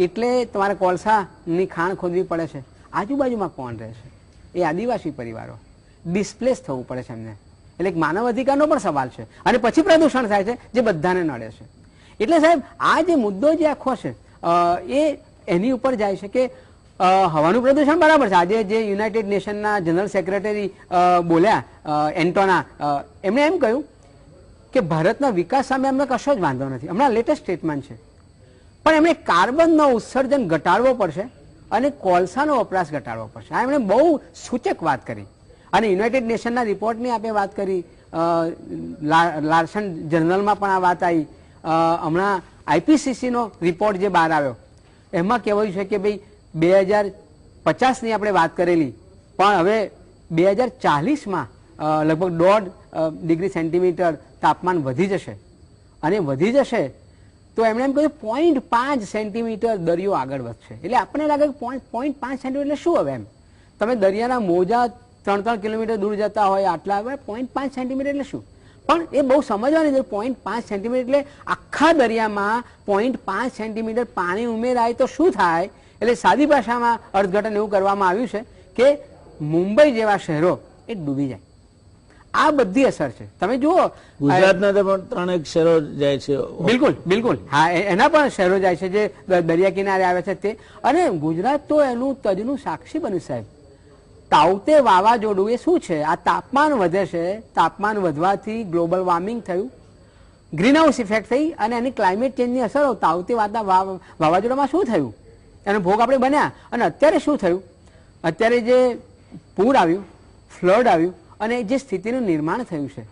એટલે તમારે કોલસાની ખાણ ખોદવી પડે છે. આજુબાજુમાં કોણ રહે છે? એ આદિવાસી પરિવારો, ડિસ્પ્લેસ થવું પડે છે એમને. એટલે એક માનવ અધિકારનો પણ સવાલ છે. અને પછી પ્રદૂષણ થાય છે જે બધાને નડે છે. એટલે સાહેબ આ જે મુદ્દો જે આખો છે એ એની ઉપર જાય છે કે હવાનું પ્રદૂષણ બરાબર છે. આજે જે યુનાઇટેડ નેશનના જનરલ સેક્રેટરી બોલ્યા એન્ટોના, એમણે એમ કહ્યું કે ભારતના વિકાસ સામે અમને કશો જ વાંધો નથી. હમણાં લેટેસ્ટ સ્ટેટમેન્ટ છે, પણ એમણે કાર્બનનો ઉત્સર્જન ઘટાડવો પડશે અને કોલસાનો વપરાશ ઘટાડવો પડશે. આ એમણે બહુ સૂચક વાત કરી. અને યુનાઇટેડ નેશનના રિપોર્ટની આપણે વાત કરી, લાર્સન જર્નલમાં પણ આ વાત આવી. હમણાં IPCCનો રિપોર્ટ જે બહાર આવ્યો એમાં કહેવાયું છે કે ભાઈ 2050ની આપણે વાત કરેલી, પણ હવે 2040માં લગભગ 1.5 ડિગ્રી સેન્ટીમીટર તાપમાન વધી જશે. અને વધી જશે તો એમણે એમ કહ્યું 0.5 સેન્ટીમીટર દરિયો આગળ વધશે. એટલે આપણને લાગે કે 0.5 સેન્ટીમીટર એટલે શું હવે એમ? તમે દરિયાના મોજા 3-3 કિલોમીટર દૂર જતા હોય આટલા, 0.5 સેન્ટીમીટર એટલે શું? પણ એ બહુ સમજવાની છે. 0.5 સેન્ટીમીટર એટલે આખા દરિયામાં 0.5 સેન્ટીમીટર પાણી ઉમેરાય તો શું થાય? એટલે સાદી ભાષામાં અર્થઘટન એવું કરવામાં આવ્યું છે કે મુંબઈ જેવા શહેરો એ ડૂબી જાય. આ બધી અસર છે. તમે જુઓ ગુજરાતના પણ 3 શહેરો જાય છે. બિલકુલ બિલકુલ, હા, એના પણ શહેરો જાય છે જે દરિયા કિનારે આવે છે તે. અને ગુજરાત તો એનું તજનું સાક્ષી બન્યું સાહેબ. તાઉતે વાવાઝોડું એ શું છે? આ તાપમાન વધે છે, તાપમાન વધવાથી ગ્લોબલ વોર્મિંગ થયું, ગ્રીન હાઉસ ઇફેક્ટ થઈ અને એની ક્લાઇમેટ ચેન્જની અસરો. તાઉતે વાવાઝોડામાં શું થયું? એનો ભોગ આપણે બન્યા. અને અત્યારે શું થયું? અત્યારે જે પૂર આવ્યું, ફ્લડ આવ્યું અને જે સ્થિતિનું નિર્માણ થયું છે,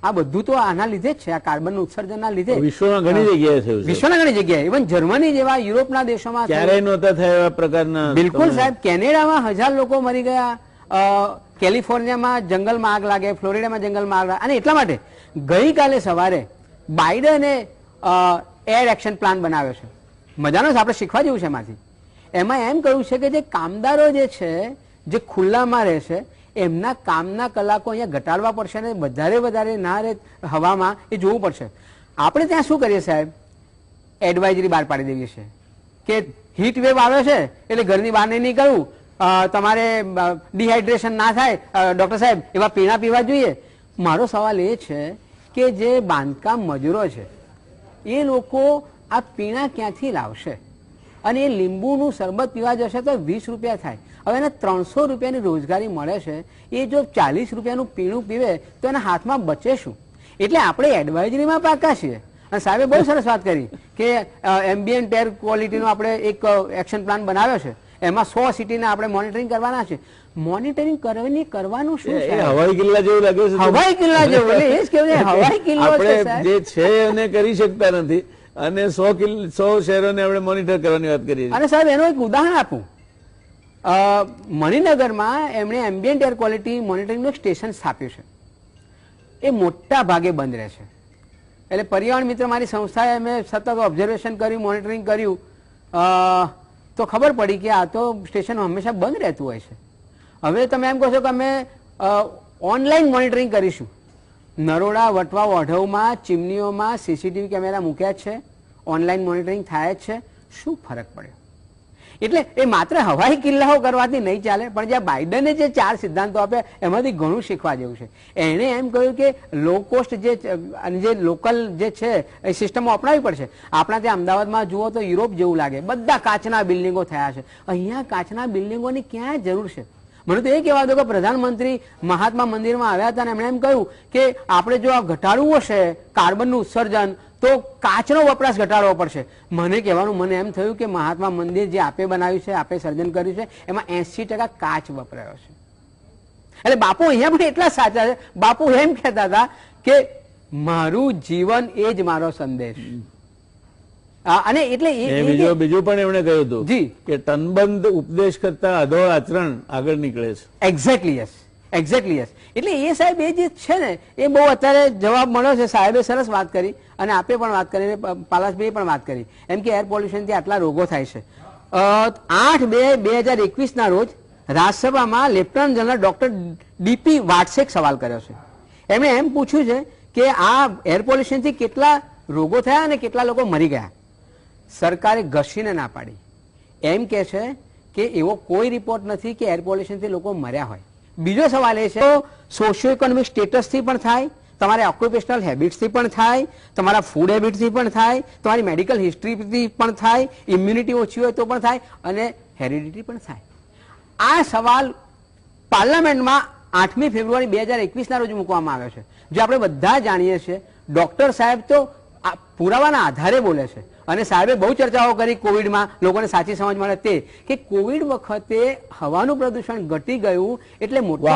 આ બધું તો આના લીધે જ છે, આ કાર્બનનું ઉત્સર્જનના લીધે. વિશ્વમાં ઘણી જગ્યાએ થયું છે. વિશ્વના ઘણી જગ્યાએ, ઇવન જર્મની જેવા યુરોપના દેશોમાં ક્યારેય નહોતા થયા એવા પ્રકારના. બિલકુલ સાહેબ, કેનેડામાં 1000 લોકો મરી ગયા, કેલિફોર્નિયામાં જંગલમાં આગ લાગે, ફ્લોરિડામાં જંગલમાં આગ લાગે. અને એટલા માટે ગઈકાલે સવારે બાઇડને એર એક્શન પ્લાન બનાવ્યો છે. મજાનો છે, આપણે શીખવા જેવું છે એમાંથી. એમાં એમ કહ્યું છે કે જે કામદારો જે છે જે ખુલ્લામાં રહેશે એમના કામના કલાકો અહીંયા ઘટાડવા પડશે અને વધારે ના રહે હવામાં, એ જોવું પડશે. આપણે ત્યાં શું કરીએ સાહેબ? એડવાઇઝરી બહાર પાડી દેવી છે કે હીટ વેવ આવે છે એટલે ઘરની બહાર નહીં નીકળવું, તમારે ડિહાઇડ્રેશન ના થાય, ડોક્ટર સાહેબ એવા પીણા પીવા જોઈએ. મારો સવાલ એ છે કે જે બાંધકામ મજૂરો છે એ લોકો આ પીણા ક્યાંથી લાવશે? અને એ લીંબુનું શરબત પીવા જશે તો 20 રૂપિયા થાય. હવે એને 300 રૂપિયાની રોજગારી મળે છે, એ જો 40 રૂપિયાનું પીણું પીવે તો એના હાથમાં બચે શું? એટલે આપણે એડવાઇઝરીમાં પાકા છીએ. અને સાહેબે બહુ સરસ વાત કરી કે એમ્બિયન્ટ એર ક્વોલિટીનો આપણે એક એક્શન પ્લાન બનાવ્યો છે. એમાં 100 સિટીને આપણે મોનિટરિંગ કરવાના છે. મોનિટરિંગ કરવાનું શું છે? હવાઈ કિલ્લા જેવું લાગે છે. હવાઈ કિલ્લા જેવું, એટલે એ જ કેવું છે, હવાઈ કિલ્લો છે આપણે જે છે એને કરી શકતા નથી અને 100 શહેરોને આપણે મોનિટર કરવાની વાત કરીએ. અને સાહેબ એનું એક ઉદાહરણ આપું. મણિનગરમાં એમણે એમ્બિયન્ટ એર ક્વોલિટી મોનિટરિંગનું સ્ટેશન સ્થાપ્યું છે. એ મોટા ભાગે બંધ રહે છે. એટલે પર્યાવરણ મિત્ર મારી સંસ્થાએ અમે સતત ઓબ્ઝર્વેશન કર્યું, મોનિટરિંગ કર્યું, તો ખબર પડી કે આ તો સ્ટેશન હંમેશા બંધ રહેતું હોય છે. હવે તમે એમ કહો છો કે અમે ઓનલાઈન મોનિટરિંગ કરીશું. નરોડા, વટવા, ઓઢવમાં, ચીમનીઓમાં સીસીટીવી કેમેરા મૂક્યા જ છે, ઓનલાઈન મોનિટરિંગ થાય જ છે. શું ફરક પડ્યો? એટલે એ માત્ર હવાઈ કિલ્લાઓ કરવાથી નહીં ચાલે, પણ જ્યાં બાઇડને જે 4 સિદ્ધાંતો આપ્યા એમાંથી ઘણું શીખવા જેવું છે. એણે એમ કહ્યું કે લો કોસ્ટ જે લોકલ જે છે એ સિસ્ટમો અપનાવવી પડશે. આપણા ત્યાં અમદાવાદમાં જુઓ તો યુરોપ જેવું લાગે, બધા કાચના બિલ્ડિંગો થયા છે. અહીંયા કાચના બિલ્ડિંગોની ક્યાં જરૂર છે? મને તો એ કહેવા દો કે પ્રધાનમંત્રી મહાત્મા મંદિરમાં આવ્યા હતા અને એમણે એમ કહ્યું કે આપણે જો આ ઘટાડવું હશે કાર્બનનું ઉત્સર્જન તો કાચનો વપરાશ ઘટાડવો પડશે. મને કહેવાનું મને એમ થયું કે મહાત્મા મંદિર જે આપે બનાવ્યું છે, આપે સર્જન કર્યું છે, એમાં 80% કાચ વપરાયો છે. એટલે બાપુ અહીંયા પણ એટલા સાચા છે. બાપુ એમ કહેતા હતા કે મારું જીવન એ જ મારો સંદેશ. અને એટલે બીજું પણ એમણે કહ્યું હતું જી કે તનબંધ ઉપદેશ કરતા અધો આચરણ આગળ નીકળે છે. Exactly yes, exactly yes. એટલે એ સાહેબ એ જે છે ને એ બહુ અત્યારે જવાબ મળ્યો છે. સાહેબે સરસ વાત કરી અને આપે પણ વાત કરી, પાલાશભાઈએ પણ વાત કરી એમ કે એર પોલ્યુશનથી આટલા રોગો થાય છે. 8/2/2021 રોજ રાજ્યસભામાં લેફ્ટનન્ટ જનરલ ડોક્ટર ડીપી વાટ્સે એક સવાલ કર્યો છે. એમણે એમ પૂછ્યું છે કે આ એર પોલ્યુશનથી કેટલા રોગો થયા અને કેટલા લોકો મરી ગયા. સરકારે ઘસીને ના પાડી. એમ કે છે કે એવો કોઈ રિપોર્ટ નથી કે એર પોલ્યુશનથી લોકો મર્યા હોય. બીજો સવાલ એ છે સોશિયો ઇકોનોમિક સ્ટેટસથી પણ થાય, તમારે ઓક્યુપેશનલ હેબિટ્સથી પણ થાય, તમારા ફૂડ હેબિટથી પણ થાય, તમારી મેડિકલ હિસ્ટ્રીથી પણ થાય, ઇમ્યુનિટી ઓછી હોય તો પણ થાય અને હેરિડિટી પણ થાય. આ સવાલ પાર્લામેન્ટમાં 8મી ફેબ્રુઆરી 2021 રોજ મૂકવામાં આવ્યો છે. જે આપણે બધા જાણીએ છીએ, ડોક્ટર સાહેબ તો પુરાવાના આધારે બોલે છે. અને સાહેબે બહુ ચર્ચાઓ કરી કોવિડમાં, લોકોને સાચી સમજ મળે તે કે કોવિડ વખતે હવાનું પ્રદૂષણ ઘટી ગયું એટલે મોટા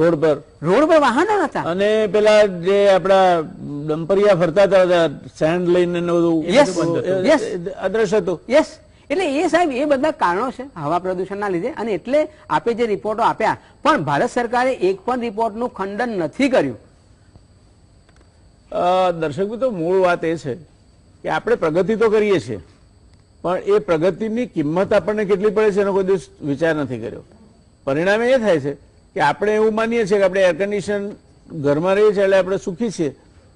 રોડ પર વાહનો નતા અને પેલા જે આપડા ડમ્પરિયા ફરતા હતા સેન્ડ લઈને અદ્રશ્ય હતું. યસ, એટલે એ સાહેબ એ બધા કારણો છે હવા પ્રદૂષણના લીધે. અને એટલે આપે જે રિપોર્ટો આપ્યા પણ ભારત સરકારે એક પણ રિપોર્ટનું ખંડન નથી કર્યું. દર્શકો, તો મૂળ વાત એ છે કે આપણે પ્રગતિ તો કરીએ છીએ, પણ એ પ્રગતિની કિંમત આપણને કેટલી પડે છે એનો કોઈ દિવસ વિચાર નથી કર્યો. પરિણામે એ થાય છે કે આપણે એવું માનીએ છીએ કે આપણે એર કન્ડિશન ઘરમાં રહીએ છીએ એટલે આપણે સુખી છીએ,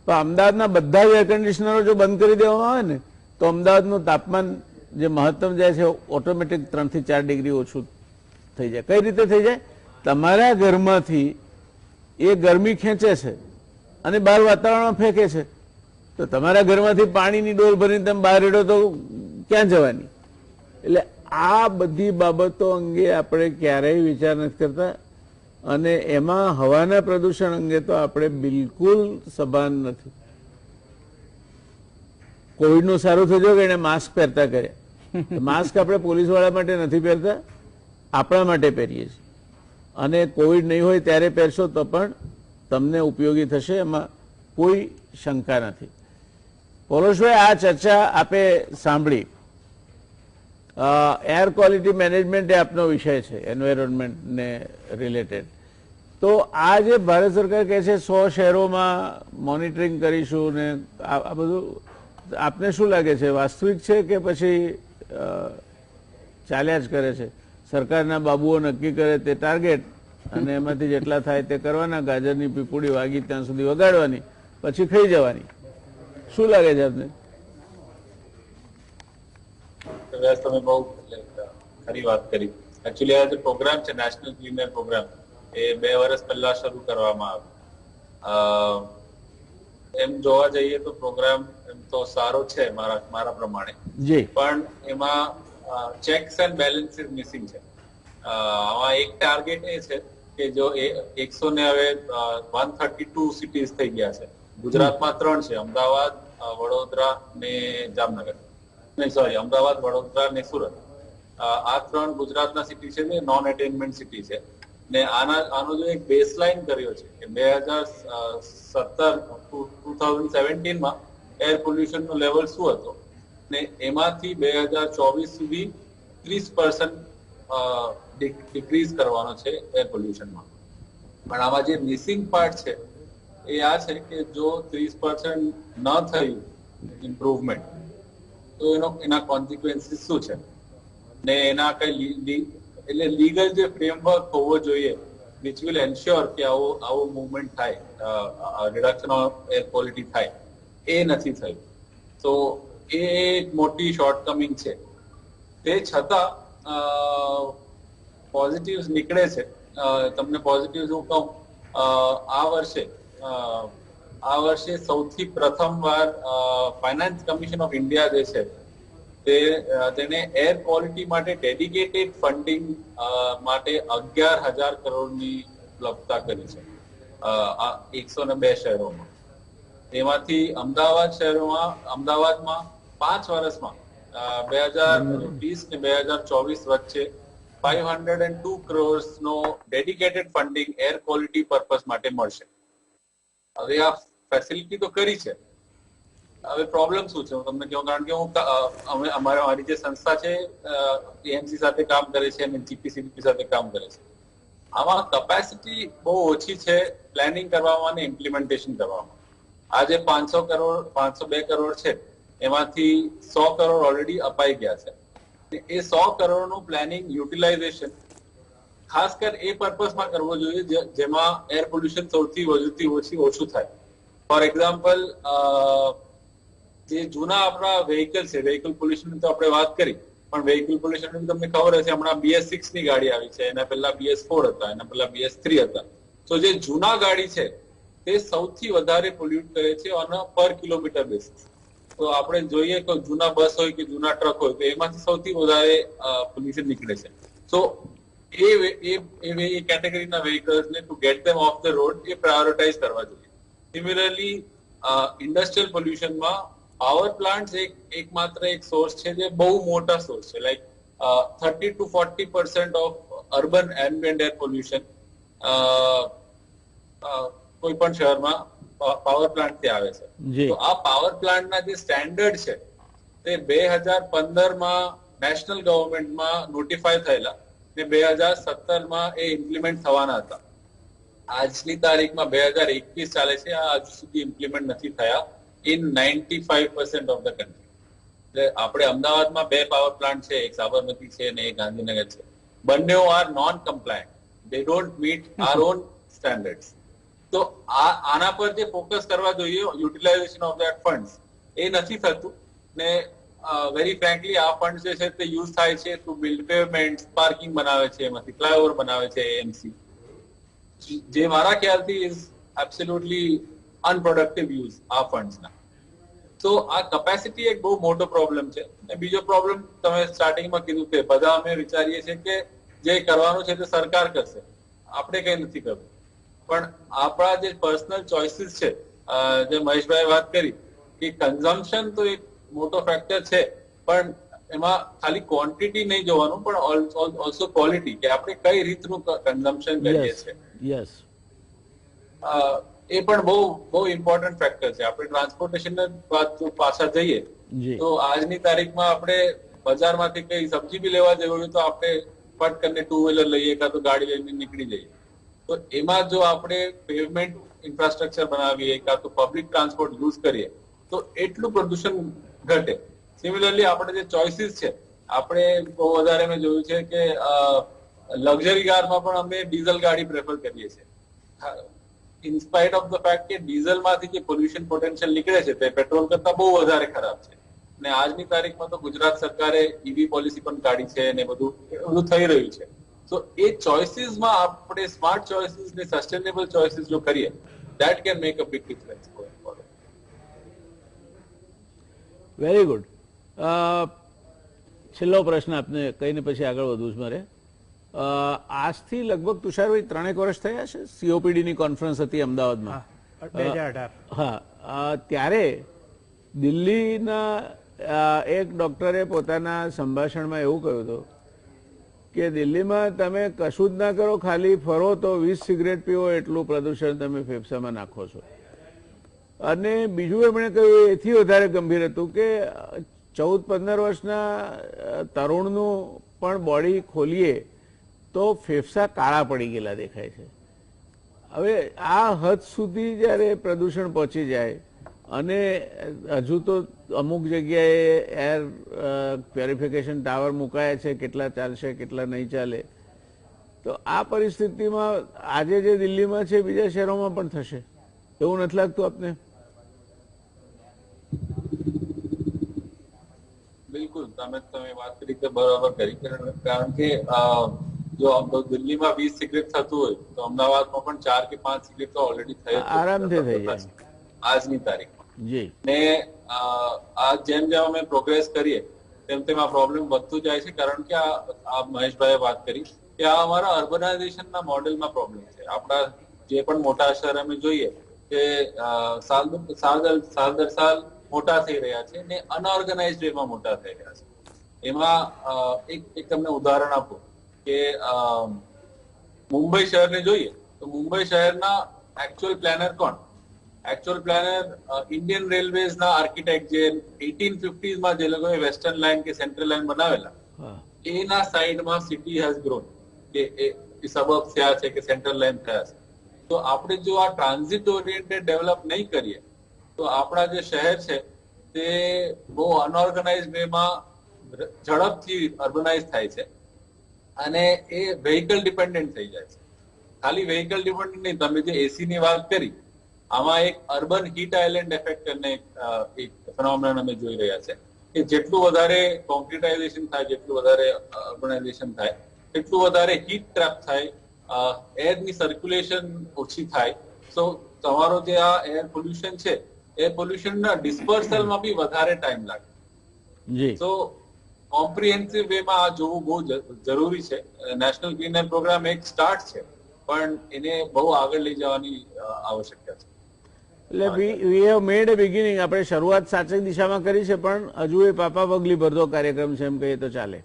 તો અમદાવાદના બધા જ એર કન્ડિશનરો જો બંધ કરી દેવામાં આવે ને તો અમદાવાદનું તાપમાન જે મહત્તમ જાય છે ઓટોમેટિક 3 થી 4 ડિગ્રી ઓછું થઈ જાય. કઈ રીતે થઈ જાય? તમારા ઘરમાંથી એ ગરમી ખેંચે છે અને બહાર વાતાવરણમાં ફેંકે છે, તો તમારા ઘરમાંથી પાણીની ડોલ ભરીને તમે બહાર રેડો તો ક્યાં જવાની? એટલે આ બધી બાબતો અંગે આપણે ક્યારેય વિચાર નથી કરતા, અને એમાં હવાના પ્રદૂષણ અંગે તો આપણે બિલકુલ સભાન નથી. કોવિડનું સારું થયું કે એને માસ્ક પહેરતા કર્યા. માસ્ક આપણે પોલીસવાળા માટે નથી પહેરતા, આપણા માટે પહેરીએ છીએ, અને કોવિડ નહીં હોય ત્યારે પહેરશો તો પણ તમને ઉપયોગી થશે, એમાં કોઈ શંકા નથી. પૌલોશભાઈ, આ ચર્ચા આપે સાંભળી. એર ક્વોલિટી મેનેજમેન્ટ એ આપનો વિષય છે, એન્વાયરમેન્ટને રિલેટેડ. તો આ જે ભારત સરકાર કહે છે 100 શહેરોમાં મોનિટરિંગ કરીશું ને આ બધું, આપને શું લાગે છે, વાસ્તવિક છે કે પછી ચાલ્યા જ કરે છે? સરકારના બાબુઓ નક્કી કરે તે ટાર્ગેટ અને એમાંથી જેટલા થાય તે કરવાના, ગાજરની પીપુડી વાગી ત્યાં સુધી વગાડવાની, પછી ખાઈ જવાની. શું લાગે છે આપને? તમે બહુ ખરી વાત કરી. એકચ્યુઅલી આ જે પ્રોગ્રામ છે નેશનલ ક્લીન એર પ્રોગ્રામ, એ 2 વર્ષ પહેલા શરૂ કરવામાં આવ્યો. એમ જોવા જઈએ તો પ્રોગ્રામ એમ તો સારો છે મારા પ્રમાણે, પણ એમાં ચેક્સ એન્ડ બેલેન્સીસ મિસિંગ છે. આમાં એક ટાર્ગેટ એ છે કે જો 100 ને હવે 132 સિટીઝ થઈ ગયા છે. ગુજરાતમાં 3 છે, અમદાવાદ, વડોદરા ને જામનગર. અમદાવાદ, વડોદરા ને સુરત. આ 3 ગુજરાતના સિટી છે, નોન અટેનમેન્ટ સિટી છે. ને આનો જો એક બેઝલાઇન કર્યો છે કે 2017 માં એર પોલ્યુશન નો લેવલ શું હતો, ને એમાંથી 2024 સુધી 30% ડિક્રીઝ કરવાનો છે એર પોલ્યુશનમાં. પણ આમાં જે મિસિંગ પાર્ટ છે એ આ છે કે જો 30% ન થયું ઇમ્પ્રુવમેન્ટ, તો એના કોન્સિક્વન્સીસ શું છે, ને એના કઈ એટલે લીગલ જે ફ્રેમવર્ક હોવો જોઈએ વિચ વિલ એન્શ્યોર કે આવો મૂવમેન્ટ થાય, રિડક્શન ઓફ એર ક્વોલિટી થાય, એ નથી થયું. તો એ એક મોટી શોર્ટકમિંગ છે. તે છતાં પોઝિટિવ્સ નીકળે છે. તમને પોઝિટિવ્સ હું કહું, આ વર્ષે સૌથી પ્રથમવાર ફાઇનાન્સ કમિશન ઓફ ઇન્ડિયા જે છે તેને એર ક્વોલિટી માટે ડેડિકેટેડ ફંડિંગ માટે 11,000 કરોડની ઉપલબ્ધતા કરી છે 102 શહેરોમાં. તેમાંથી અમદાવાદમાં 5 વર્ષમાં 2020 ને 2024 વચ્ચે 502 crores નો dedicated funding air quality purpose માટે મળશે. હવે આ ફેસિલિટી તો કરી છે. હવે પ્રોબ્લેમ શું છે હું તમને કહું, કારણ કે અમારી જે સંસ્થા છે એએમસી સાથે કામ કરે છે અને જીપીસીબી સાથે કામ કરે છે. આમાં કેપેસિટી બહુ ઓછી છે પ્લાનિંગ કરવામાં અને ઇમ્પ્લિમેન્ટેશન કરવામાં. આ જે 502 કરોડ છે એમાંથી 100 કરોડ ઓલરેડી અપાઈ ગયા છે. એ 100 કરોડનું પ્લાનિંગ યુટિલાઇઝેશન ખાસ કર એ પર્પસમાં કરવો જોઈએ જેમાં એર પોલ્યુશન સૌથી ઓછું થાય. ફોર એક્ઝામ્પલ, જે જૂના આપણા વ્હીકલ છે, વ્હીકલ પોલ્યુશન તો આપણે વાત કરી, પણ વ્હીકલ પોલ્યુશન તમને ખબર હશે હમણાં BS6 ની ગાડી આવી છે, એના પહેલા BS4 હતા, એના પહેલા BS3 હતા. તો જે જૂના ગાડી છે તે સૌથી વધારે પોલ્યુટ કરે છે ઓન પર કિલોમીટર બેસિસ. તો આપણે જોઈએ કે જૂના બસ હોય કે જૂના ટ્રક હોય તો એમાંથી સૌથી વધારે પોલ્યુશન નીકળે છે. સો એ કેટેગરીના વ્હીકલ્સને to get them off the road એ પ્રાયોરિટાઇઝ કરવા જોઈએ. સિમિલરલી ઇન્ડસ્ટ્રીયલ પોલ્યુશનમાં પાવર પ્લાન્ટ એકમાત્ર એક સોર્સ છે જે બહુ મોટા સોર્સ છે. Like 30 to 40% of urban ambient air pollution કોઈ પણ શહેરમાં પાવર પ્લાન્ટ થી આવે છે. તો આ પાવર પ્લાન્ટના જે સ્ટેન્ડર્ડ છે તે 2015માં નેશનલ ગવર્મેન્ટમાં નોટિફાય થયેલા ને 2017માં એ ઇમ્પ્લિમેન્ટ થવાના હતા. આજની તારીખમાં 2021 ચાલે છે, આ હજુ સુધી ઇમ્પ્લિમેન્ટ નથી થયા. in 95% of the country. એટલે આપણે અમદાવાદમાં 2 પાવર પ્લાન્ટ છે, એક સાબરમતી છે અને એક ગાંધીનગર છે. બંને are non compliant. They don't meet our own standards. તો આના પર જે ફોકસ કરવા જોઈએ, યુટિલાઇઝેશન ઓફ ધેટ ફંડ્સ, એ નથી થતું ને વેરી ફ્રેન્કલી આ ફંડ જે છે તે યુઝ થાય છે ટુ બિલ્ડ પેવમેન્ટ, પાર્કિંગ બનાવે છે, એમાંથી ફ્લાયઓવર બનાવે છે એએમસી, જે મારા ખ્યાલથી ઇઝ એબ્સોલ્યુટલી અનપ્રોડક્ટિવ યુઝ આ ફંડ્સના. તો આ કેપેસિટી એક બહુ મોટો પ્રોબ્લેમ છે. અને બીજો પ્રોબ્લેમ તમે સ્ટાર્ટિંગમાં કીધું કે બધા અમે વિચારીએ છીએ કે જે કરવાનું છે તે સરકાર કરશે, આપણે કઈ નથી કરવું. પણ આપણા જે પર્સનલ ચોઇસીસ છે, જે મહેશભાઈ વાત કરી કે કન્ઝમ્પશન તો એક મોટો ફેક્ટર છે, પણ એમાં ખાલી ક્વોન્ટિટી નહીં જોવાનું પણ ઓલ્સો ક્વોલિટી, કે આપણે કઈ રીતનું કન્ઝમ્પશન કરીએ છીએ. યસ, એ પણ બહુ ઇમ્પોર્ટન્ટ ફેક્ટર છે. આપણે ટ્રાન્સપોર્ટેશન વાત પાછા જઈએ તો આજની તારીખમાં આપણે બજારમાંથી કઈ સબ્જી બી લેવા જવું હોય તો આપણે ફટ કરીને 2 વ્હીલર લઈએ કાં તો ગાડી લઈને નીકળી જઈએ. તો એમાં જો આપણે પેવમેન્ટ ઇન્ફ્રાસ્ટ્રક્ચર બનાવીએ કાં તો પબ્લિક ટ્રાન્સપોર્ટ યુઝ કરીએ તો એટલું પ્રદૂષણ ઘટે. સિમિલરલી આપણે જે ચોઇસીસ છે, આપણે બહુ વધારે મેં જોયું છે કે લક્ઝરી કારમાં પણ અમે ડીઝલ ગાડી પ્રેફર કરીએ છીએ, ઇનસ્પાઇટ ઓફ ધ ફેક્ટ કે ડીઝલમાંથી જે પોલ્યુશન પોટેન્શિયલ નીકળે છે તે પેટ્રોલ કરતા બહુ વધારે ખરાબ છે. અને આજની તારીખમાં તો ગુજરાત સરકારે ઈવી પોલિસી પણ કાઢી છે અને બધું થઈ રહ્યું છે. તો એ ચોઇસીસમાં આપણે સ્માર્ટ ચોઇસીસ ને સસ્ટેનેબલ ચોઇસીસ જો કરીએ, that can make a big difference. Very good. છેલ્લો પ્રશ્ન આપને કહીને પછી આગળ વધવું છે મારે. આજથી લગભગ તુષારભાઈ 3 વર્ષ થયા છે સીઓપીડીની કોન્ફરન્સ હતી અમદાવાદમાં 2018. હા, ત્યારે દિલ્હીના એક ડોક્ટરે પોતાના સંભાષણમાં એવું કહ્યું હતું કે દિલ્હીમાં તમે કશું જ ના કરો, ખાલી ફરો તો 20 સિગરેટ પીવો એટલું પ્રદૂષણ તમે ફેફસામાં નાખો છો. અને બીજું એમણે કહ્યું એથી વધારે ગંભીર હતું કે 14-15 વર્ષના તરુણનું પણ બોડી ખોલીએ તો ફેફસા કાળા પડી ગયેલા દેખાય છે. હવે આ હદ સુધી જ્યારે પ્રદૂષણ પહોંચી જાય અને હજુ તો અમુક જગ્યાએ એર પ્યોરિફિકેશન ટાવર મુકાયા છે, કેટલા ચાલશે કેટલા નહીં ચાલે, તો આ પરિસ્થિતિમાં આજે જે દિલ્હીમાં છે બીજા શહેરોમાં પણ થશે એવું નથી લાગતું આપને? બિલકુલ, તમે વાત કરી તે બરાબર કરી. કારણ કે જો દિલ્હીમાં 20 સિગરેટ થતું હોય તો અમદાવાદમાં પણ 4 કે 5 સિગરેટ તો ઓલરેડી થઈ આરામથી થઈ જાય આજની તારીખમાં. જી. ને આ જેમ જેમ અમે પ્રોગ્રેસ કરીએ તેમ તેમ આ પ્રોબ્લેમ વધતું જાય છે. કારણ કે આ મહેશભાઈએ વાત કરી કે આ અમારા અર્બનાઇઝેશનના મોડેલમાં પ્રોબ્લેમ છે. આપણા જે પણ મોટા શહેર અમે જોઈએ કે સાલ દર સાલ મોટા થઈ રહ્યા છે ને અનઓર્ગેનાઇઝડ વેમાં મોટા થઈ રહ્યા છે. એમાં એક તમને ઉદાહરણ આપું કે મુંબઈ શહેરને જોઈએ તો મુંબઈ શહેરના એકચ્યુઅલ પ્લાનર કોણ? એકચ્યુઅલ પ્લાનર ઇન્ડિયન રેલવેઝના આર્કિટેક્ટ જે 1850s માં જે લોકોએ વેસ્ટર્ન લાઇન કે સેન્ટ્રલ લાઇન બનાવેલા, એના સાઈડમાં સિટી હેઝ ગ્રોન, કે સબર્બ થયા છે કે સેન્ટ્રલ લાઇન થયા છે. તો આપણે જો આ ટ્રાન્ઝિટ ઓરિએન્ટેડ ડેવલપ નહીં કરીએ તો આપણા જે શહેર છે તે બહુ અનઓર્ગેનાઇઝ વેમાં ઝડપથી અર્બનાઇઝ થાય છે અને એ વેહિકલ ડિપેન્ડન્ટ થઈ જાય છે. ખાલી વેહિકલ ડિપેન્ડન્ટ નહીં, તમે જે એસી ની વાત કરી, આમાં એક અર્બન હીટ આઇલેન્ડ ઇફેક્ટ અને એક ફેનોમેનન અમે જોઈ રહ્યા છે કે જેટલું વધારે કોન્ક્રીટાઇઝેશન થાય, જેટલું વધારે અર્બનાઇઝેશન થાય, એટલું વધારે હીટ ટ્રેપ થાય, એરની સર્ક્યુલેશન ઓછી થાય. તો તમારો જે આ એર પોલ્યુશન છે એ પોલ્યુશનના ડિસ્પર્સલમાં બી વધારે ટાઈમ લાગે. તો કોમ્પ્રિહેન્સિવ વેમાં આ જોવું બહુ જરૂરી છે. નેશનલ ક્લીન એર પ્રોગ્રામ એક સ્ટાર્ટ છે પણ એને બહુ આગળ લઈ જવાની આવશ્યકતા છે. એટલે we have made A beginning. આપણે શરૂઆત સાચી દિશામાં કરી છે પણ હજુ એ પાપા પગલી ભરતો કાર્યક્રમ છે એમ કહીએ તો ચાલે.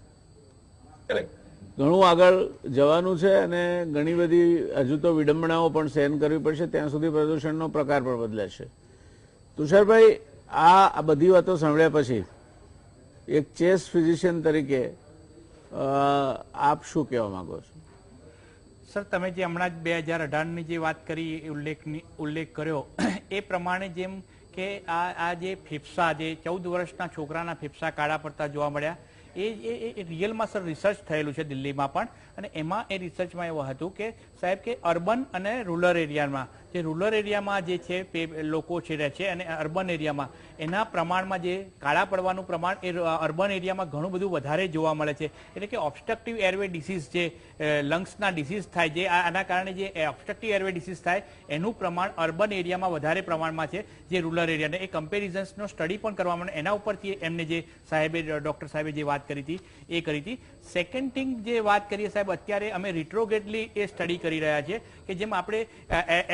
ઘણું આગળ જવાનું છે અને ઘણી બધી હજુ તો વિડંબણાઓ પણ સહન કરવી પડશે, ત્યાં સુધી પ્રદૂષણનો પ્રકાર પણ બદલાશે. તુષારભાઈ, આ બધી વાતો સાંભળ્યા પછી એક ચેસ ફિઝિશિયન તરીકે આપ શું કહેવા માંગો છો? સર, તમે જે હમણાં જ 2018ની જે વાત કરી, ઉલ્લેખ કર્યો એ પ્રમાણે જેમ કે આ જે ફેફસા જે 14 વર્ષના છોકરાના ફેફસા કાળા પડતા જોવા મળ્યા એ રિયલમાં સર રિસર્ચ થયેલું છે દિલ્હીમાં પણ, અને એમાં એ રિસર્ચમાં એવું હતું કે સાહેબ કે અર્બન અને રૂરલ એરિયામાં જે રૂરલ એરિયામાં જે છે લોકો છે રહે છે અને અર્બન એરિયામાં એના પ્રમાણમાં જે કાળા પડવાનું પ્રમાણ એ અર્બન એરિયામાં ઘણું બધું વધારે જોવા મળે છે. એટલે કે ઓબ્સ્ટ્રક્ટિવ એરવે ડિસીઝ જે લંગ્સના ડિસીઝ થાય જે આના કારણે જે ઓબ્સ્ટ્રક્ટિવ એરવે ડિસીઝ થાય એનું પ્રમાણ અર્બન એરિયામાં વધારે પ્રમાણમાં છે જે રૂરલ એરિયાને. એ કમ્પેરિઝન્સનો સ્ટડી પણ કરવામાં એના ઉપરથી એમને જે સાહેબે ડૉક્ટર સાહેબે જે વાત કરી હતી એ કરી હતી. સેકન્ડ થિંગ જે વાત કરીએ સાહેબ, અત્યારે અમે રિટ્રોગ્રેડલી એ સ્ટડી કરી રહ્યા છીએ કે જેમ આપણે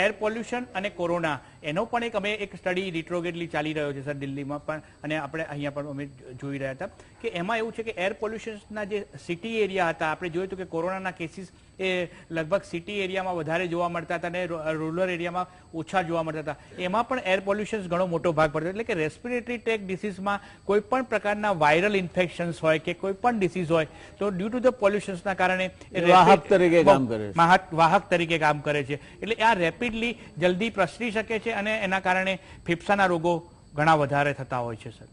એર પોલ્યુશન અને કોરોના એનો પણ અમે એક સ્ટડી રિટ્રોગ્રેડલી ચાલી રહ્યો છે સર દિલ્હીમાં પણ, અને આપણે અહીંયા પણ અમે જોઈ રહ્યા હતા કે એમાં એવું છે કે એર પોલ્યુશનના જે સિટી એરિયા હતા આપણે જોયું હતું કે કોરોનાના કેસીસ એ લગભગ સિટી એરિયામાં વધારે જોવા મળતા હતા અને રૂરલ એરિયામાં ઓછા જોવા મળતા હતા. એમાં પણ એર પોલ્યુશન ઘણો મોટો ભાગ પડતો. એટલે કે રેસ્પિરેટરી ટ્રેક ડિસીઝમાં કોઈ પણ પ્રકારના વાયરલ ઇન્ફેક્શન્સ હોય કે કોઈ પણ ડિસીઝ હોય તો ડ્યુ ટુ ધ પોલ્યુશન્સના કારણે વાહક તરીકે કામ કરે છે. વાહક તરીકે કામ કરે છે. એટલે આ રેપિડલી જલ્દી પ્રસરી શકે છે અને એના કારણે ફેફસાના રોગો ઘણા વધારે થતા હોય છે સર.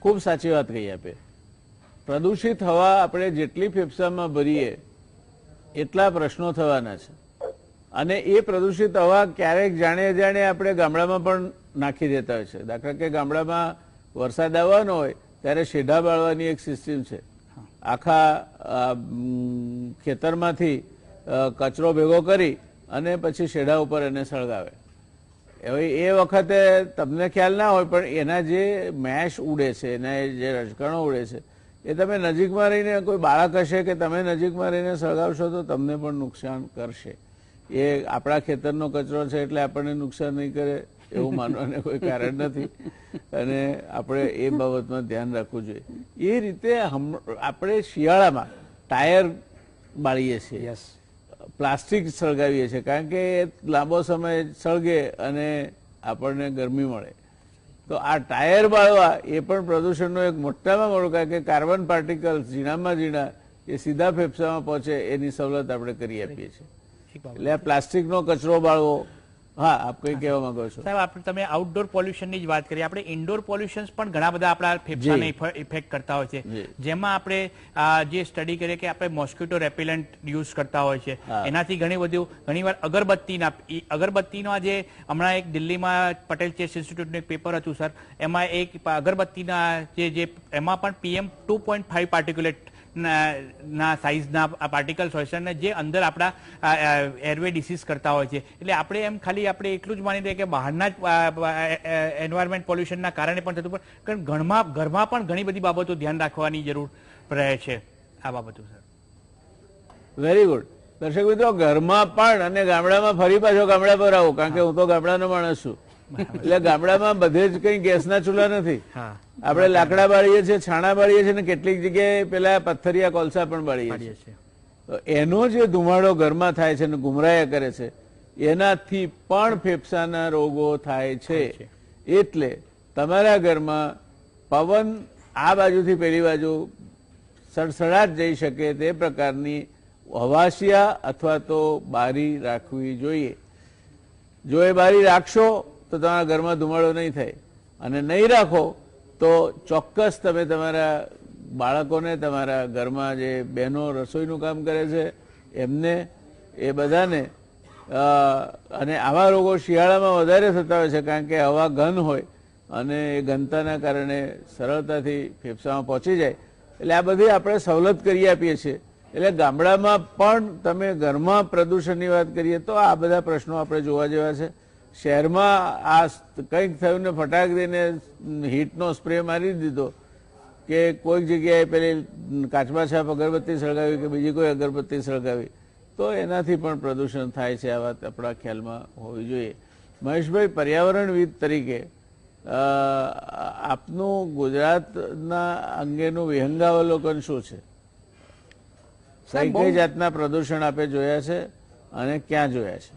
ખૂબ સાચી વાત કહી આપે. પ્રદૂષિત હવા આપણે જેટલી ફેફસામાં ભરીએ એટલા પ્રશ્નો થવાના છે, અને એ પ્રદૂષિત હવા ક્યારેક જાણે અજાણે આપણે ગામડામાં પણ નાખી દેતા હોય છે. દાખલા કે ગામડામાં વરસાદ આવવાનો હોય ત્યારે શેઢા બાળવાની એક સિસ્ટમ છે. આખા ખેતરમાંથી કચરો ભેગો કરી અને પછી શેઢા ઉપર એને સળગાવે. હવે એ વખતે તમને ખ્યાલ ના હોય પણ એના જે મેશ ઉડે છે, એના જે રજકણો ઉડે છે એ તમે નજીકમાં રહીને કોઈ બાળક હશે કે તમે નજીકમાં રહીને સળગાવશો તો તમને પણ નુકસાન કરશે. એ આપણા ખેતરનો કચરો છે એટલે આપણને નુકસાન નહીં કરે એવું માનવાને કોઈ કારણ નથી, અને આપણે એ બાબતમાં ધ્યાન રાખવું જોઈએ. એ રીતે આપણે શિયાળામાં ટાયર બાળીએ છીએ, પ્લાસ્ટિક સળગાવીએ છીએ કારણ કે લાંબો સમય સળગે અને આપણને ગરમી મળે. તો આ ટાયર બાળવા એ પણ પ્રદૂષણનો એક મોટામાં મોટો, કારણ કે કાર્બન પાર્ટિકલ્સ ઝીણામાં ઝીણા એ સીધા ફેફસામાં પહોંચે એની સવલત આપણે કરી આપીએ છીએ. એટલે આ પ્લાસ્ટિકનો કચરો બાળવો. હા, આપ કઈ કહેવા માંગો છો સાહેબ? આપણે તમે આઉટડોર પોલ્યુશનની જ વાત કરી, આપણે ઇન્ડોર પોલ્યુશન્સ પણ ઘણા બધા આપણા ફેફસાને ઇફેક્ટ કરતા હોય છે. જેમાં આપણે જે સ્ટડી કરીએ કે આપણે મોસ્કિટો રેપિલન્ટ યુઝ કરતા હોય છે, એનાથી ઘણીવાર અગરબત્તીનો જે હમણાં એક દિલ્હીમાં પટેલ ચેસ ઇન્સ્ટિટ્યૂટનું એક પેપર હતું સર, એમાં એક અગરબત્તીના જે એમાં પણ PM2.5 પાર્ટિક્યુલેટ ના સાઇઝના પાર્ટિકલ્સ હોય છે અને જે અંદર આપણા એરવે ડિસીઝ કરતા હોય છે. એટલે આપણે એમ ખાલી આપણે એટલું જ માની દઈએ કે બહારના જ એન્વાયરમેન્ટ પોલ્યુશનના કારણે પણ થતું, પણ ઘરમાં પણ ઘણી બધી બાબતો ધ્યાન રાખવાની જરૂર રહે છે. આ બાબતો સર. Very good. દર્શક મિત્રો, ઘરમાં પણ અને ગામડામાં ફરી પાછો ગામડા પર આવું, કારણ કે હું તો ગામડાનો માણસ છું. એટલે ગામડામાં બધે જ કઈ ગેસના ચૂલા નથી. આપણે લાકડા બાળીએ છીએ, છાણા બાળીએ છીએ, ને કેટલીક જગ્યાએ પેલા પથ્થરિયા કોલસા પણ બાળીએ છીએ. એનો જે ધુમાડો ઘરમાં થાય છે અને ગુમરાયા કરે છે એનાથી પણ ફેફસાના રોગો થાય છે. એટલે તમારા ઘરમાં પવન આ બાજુથી પેલી બાજુ સડસડાટ જઈ શકે તે પ્રકારની હવાશિયા અથવા તો બારી રાખવી જોઈએ. જો એ બારી રાખશો તો તમારા ઘરમાં ધુમાડો નહીં થાય, અને નહીં રાખો તો ચોક્કસ તમે તમારા બાળકોને, તમારા ઘરમાં જે બહેનો રસોઈનું કામ કરે છે એમને, એ બધાને, અને આવા રોગો શિયાળામાં વધારે થતા હોય છે કારણ કે હવા ઘન હોય અને એ ઘનતાના કારણે સરળતાથી ફેફસામાં પહોંચી જાય. એટલે આ બધી આપણે સવલત કરી આપીએ છીએ. એટલે ગામડામાં પણ તમે ઘરમાં પ્રદૂષણની વાત કરીએ તો આ બધા પ્રશ્નો આપણે જોવા જેવા છે. શહેરમાં આ કંઈક થયું ને ફટાક દઈને હીટનો સ્પ્રે મારી દીધો કે કોઈક જગ્યાએ પેલી કાચમાં છાપ અગરબત્તી સળગાવી કે બીજી કોઈ અગરબત્તી સળગાવી, તો એનાથી પણ પ્રદૂષણ થાય છે. આ વાત આપણા ખ્યાલમાં હોવી જોઈએ. મહેશભાઈ, પર્યાવરણવિદ તરીકે આપનું ગુજરાતના અંગેનું વિહંગાવલોકન શું છે? કઈ કઈ જાતના પ્રદૂષણ આપે જોયા છે અને ક્યાં જોયા છે?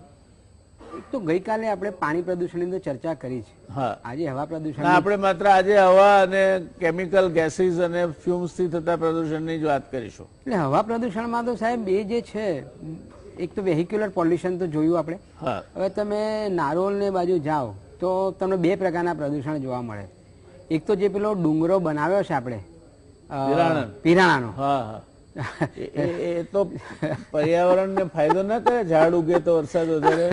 એક તો ગઈકાલે આપણે પાણી પ્રદૂષણની અંદર ચર્ચા કરી છે. હા, આજે હવા પ્રદૂષણ. આપણે માત્ર આજે હવા અને કેમિકલ ગેસીસ અને ફ્યુમ્સથી થતા પ્રદૂષણની જ વાત કરીશું. એટલે હવા પ્રદૂષણમાં તો સાહેબ એ જે છે, એક તો વેહિક્યુલર પોલ્યુશન તો જોયું આપણે. હવે તમે નારોલ ને બાજુ જાઓ તો તમને બે પ્રકારના પ્રદૂષણ જોવા મળે. એક તો જે પેલો ડુંગરો બનાવ્યો છે આપણે પિરાણાનો, હા હા, એ તો પર્યાવરણને ફાયદો ના કરે, ઝાડ ઉગે તો વરસાદ વધારે.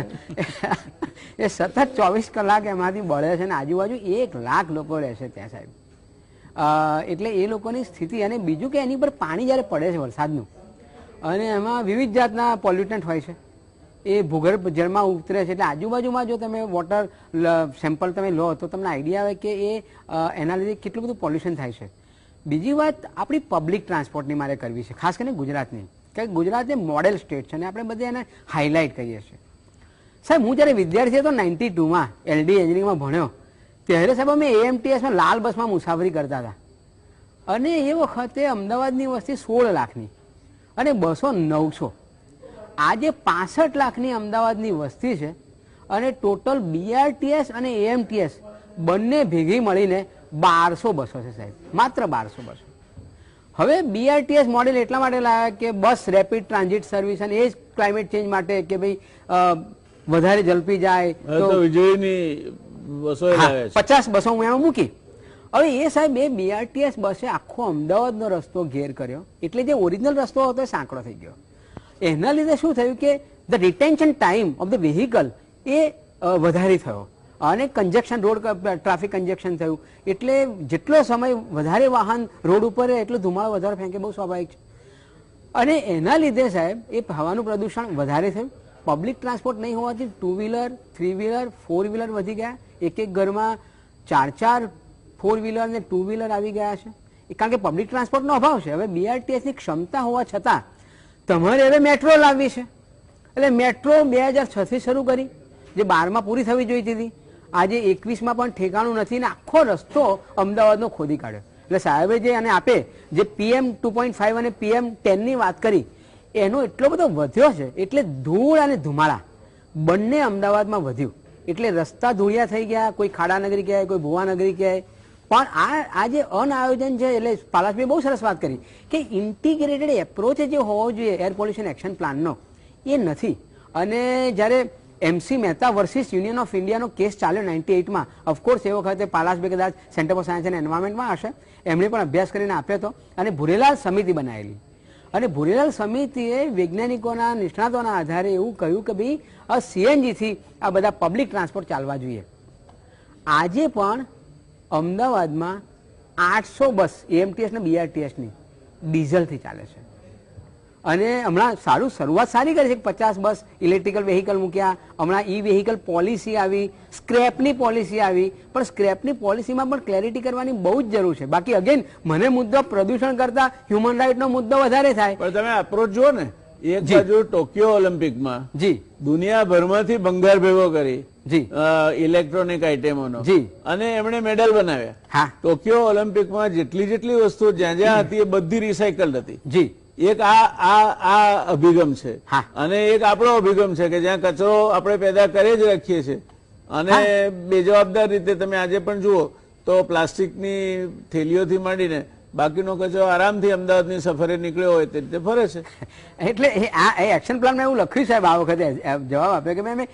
એ સતત 24 કલાક એમાંથી બળે છે ને આજુબાજુ 1 લાખ લોકો રહે છે ત્યાં સાહેબ. એટલે એ લોકોની સ્થિતિ. અને બીજું કે એની પર પાણી જ્યારે પડે છે વરસાદનું અને એમાં વિવિધ જાતના પોલ્યુટન્ટ હોય છે, એ ભૂગર્ભ જળમાં ઉતરે છે. એટલે આજુબાજુમાં જો તમે વોટર સેમ્પલ તમે લો તો તમને આઈડિયા આવે કે એ એના લીધે કેટલું બધું પોલ્યુશન થાય છે. બીજી વાત આપણી પબ્લિક ટ્રાન્સપોર્ટની મારે કરવી છે, ખાસ કરીને ગુજરાતની, કે ગુજરાત એ મોડેલ સ્ટેટ છે અને આપણે બધે એને હાઇલાઇટ કરીએ છીએ. સાહેબ હું જ્યારે વિદ્યાર્થી હતો 92માં LD એન્જિનિયરિંગમાં ભણ્યો ત્યારે સાહેબ અમે AMTSમાં લાલ બસમાં મુસાફરી કરતા હતા અને એ વખતે અમદાવાદની વસ્તી 16 લાખની અને બસો 900. આજે 65 લાખની અમદાવાદની વસ્તી છે અને ટોટલ BRTS અને AMTS બંને ભેગી મળીને 1200 બસો છે સાહેબ, માત્ર 1200 બસો. હવે BRTS મોડેલ એટલા માટે લાવ્યા કે બસ રેપિડ ટ્રાન્ઝિટ સર્વિસ, અને એ જ ક્લાઇમેટ ચેન્જ માટે કે ભાઈ વધારે ઝડપી જાય તો વીજળીની બસો લાવે છે. 50 બસો હું એમાં મૂકી. હવે એ સાહેબ એ BRTS બસે આખો અમદાવાદનો રસ્તો ઘેર કર્યો, એટલે જે ઓરિજિનલ રસ્તો હતો એ સાંકડો થઈ ગયો. એના લીધે શું થયું કે the retention time of the vehicle એ વધારે થયો અને કન્જેક્શન, રોડ ટ્રાફિક કન્જેક્શન થયું. એટલે જેટલો સમય વધારે વાહન રોડ ઉપર રહે એટલો ધુમાડો વધારે ફેંકે, બહુ સ્વાભાવિક છે. અને એના લીધે સાહેબ એ હવાનું પ્રદૂષણ વધારે થયું. પબ્લિક ટ્રાન્સપોર્ટ નહીં હોવાથી 2 વ્હીલર 3 વ્હીલર 4 વ્હીલર વધી ગયા. એક ઘરમાં 4 4 વ્હીલર ને 2 વ્હીલર આવી ગયા છે, કારણ કે પબ્લિક ટ્રાન્સપોર્ટનો અભાવ છે. હવે BRTSની ક્ષમતા હોવા છતાં તમારે હવે મેટ્રો લાવવી છે. એટલે મેટ્રો 2006થી શરૂ કરી, જે 12માં પૂરી થવી જોઈતી હતી, આજે 21માં પણ ઠેકાણું નથી ને આખો રસ્તો અમદાવાદનો ખોદી કાઢ્યો. એટલે સાહેબે જે આને આપે, જે PM 2.5 અને PM 10ની વાત કરી, એનો એટલો બધો વધ્યો છે. એટલે ધૂળ અને ધુમાડા બંને અમદાવાદમાં વધ્યું. એટલે રસ્તા ધૂળિયા થઈ ગયા, કોઈ ખાડાનગરી કહેવાય, કોઈ ભુવાનગરી કહેવાય. પણ આ જે અનાયોજન છે, એટલે પાલાશભાઈ બહુ સરસ વાત કરી કે ઇન્ટિગ્રેટેડ એપ્રોચ જે હોવો જોઈએ એર પોલ્યુશન એક્શન પ્લાનનો, એ નથી. અને જ્યારે MC Mehta versus Union of ઇન્ડિયાનો કેસ ચાલ્યો 98માં, ઓફકોર્સ એ વખતે પાલાશભાઈ કદાચ સેન્ટર ફોર સાયન્સ એન્ડ એન્વાયરમેન્ટમાં હશે, એમણે પણ અભ્યાસ કરીને આપ્યો હતો અને ભુરેલાલ સમિતિ બનાવેલી. અને ભુરેલાલ સમિતિએ વૈજ્ઞાનિકોના નિષ્ણાતોના આધારે એવું કહ્યું કે ભાઈ આ CNG થી આ બધા પબ્લિક ટ્રાન્સપોર્ટ ચાલવા જોઈએ. આજે પણ અમદાવાદમાં 800 બસ AMTS ને BRTSની ડીઝલથી ચાલે છે. અને હમણાં શરૂઆત સારી કરી છે, 50 બસ ઇલેક્ટ્રિકલ વેહિકલ મૂક્યા, હમણાં વેહિકલ પોલિસી આવી, સ્ક્રેપની પોલિસી આવી. પણ સ્ક્રેપની પોલિસીમાં પણ ક્લેરિટી કરવાની બહુ જ જરૂર છે. બાકી અગેન મને મુદ્દો પ્રદૂષણ કરતા હ્યુમન રાઇટનો મુદ્દો વધારે થાય. પણ તમે અપ્રોચ જુઓ ને, એક બાજુ ટોક્યો ઓલિમ્પિકમાં જી દુનિયાભરમાંથી ભંગાર ભેગો કરી જી ઇલેક્ટ્રોનિક આઇટમોનો, જી અને એમણે મેડલ બનાવ્યા. હા, ટોક્યો ઓલિમ્પિકમાં જેટલી વસ્તુઓ જ્યાં જ્યાં હતી એ બધી રિસાયકલ હતી. જી એક આ અભિગમ છે. હા. અને એક આપણો અભિગમ છે કે જ્યાં કચરો આપણે પેદા કરી જ રાખીએ છીએ અને બેજવાબદાર રીતે તમે આજે પણ જુઓ તો પ્લાસ્ટિકની થેલીઓથી માંડીને બાકીનો કચરો આરામથી અમદાવાદની સફરે નીકળ્યો હોય તે રીતે ફરે છે. એટલે આ એક્શન પ્લાનમાં એવું લખ્યું સાહેબ, આ વખતે જવાબ આપ્યો કે અમે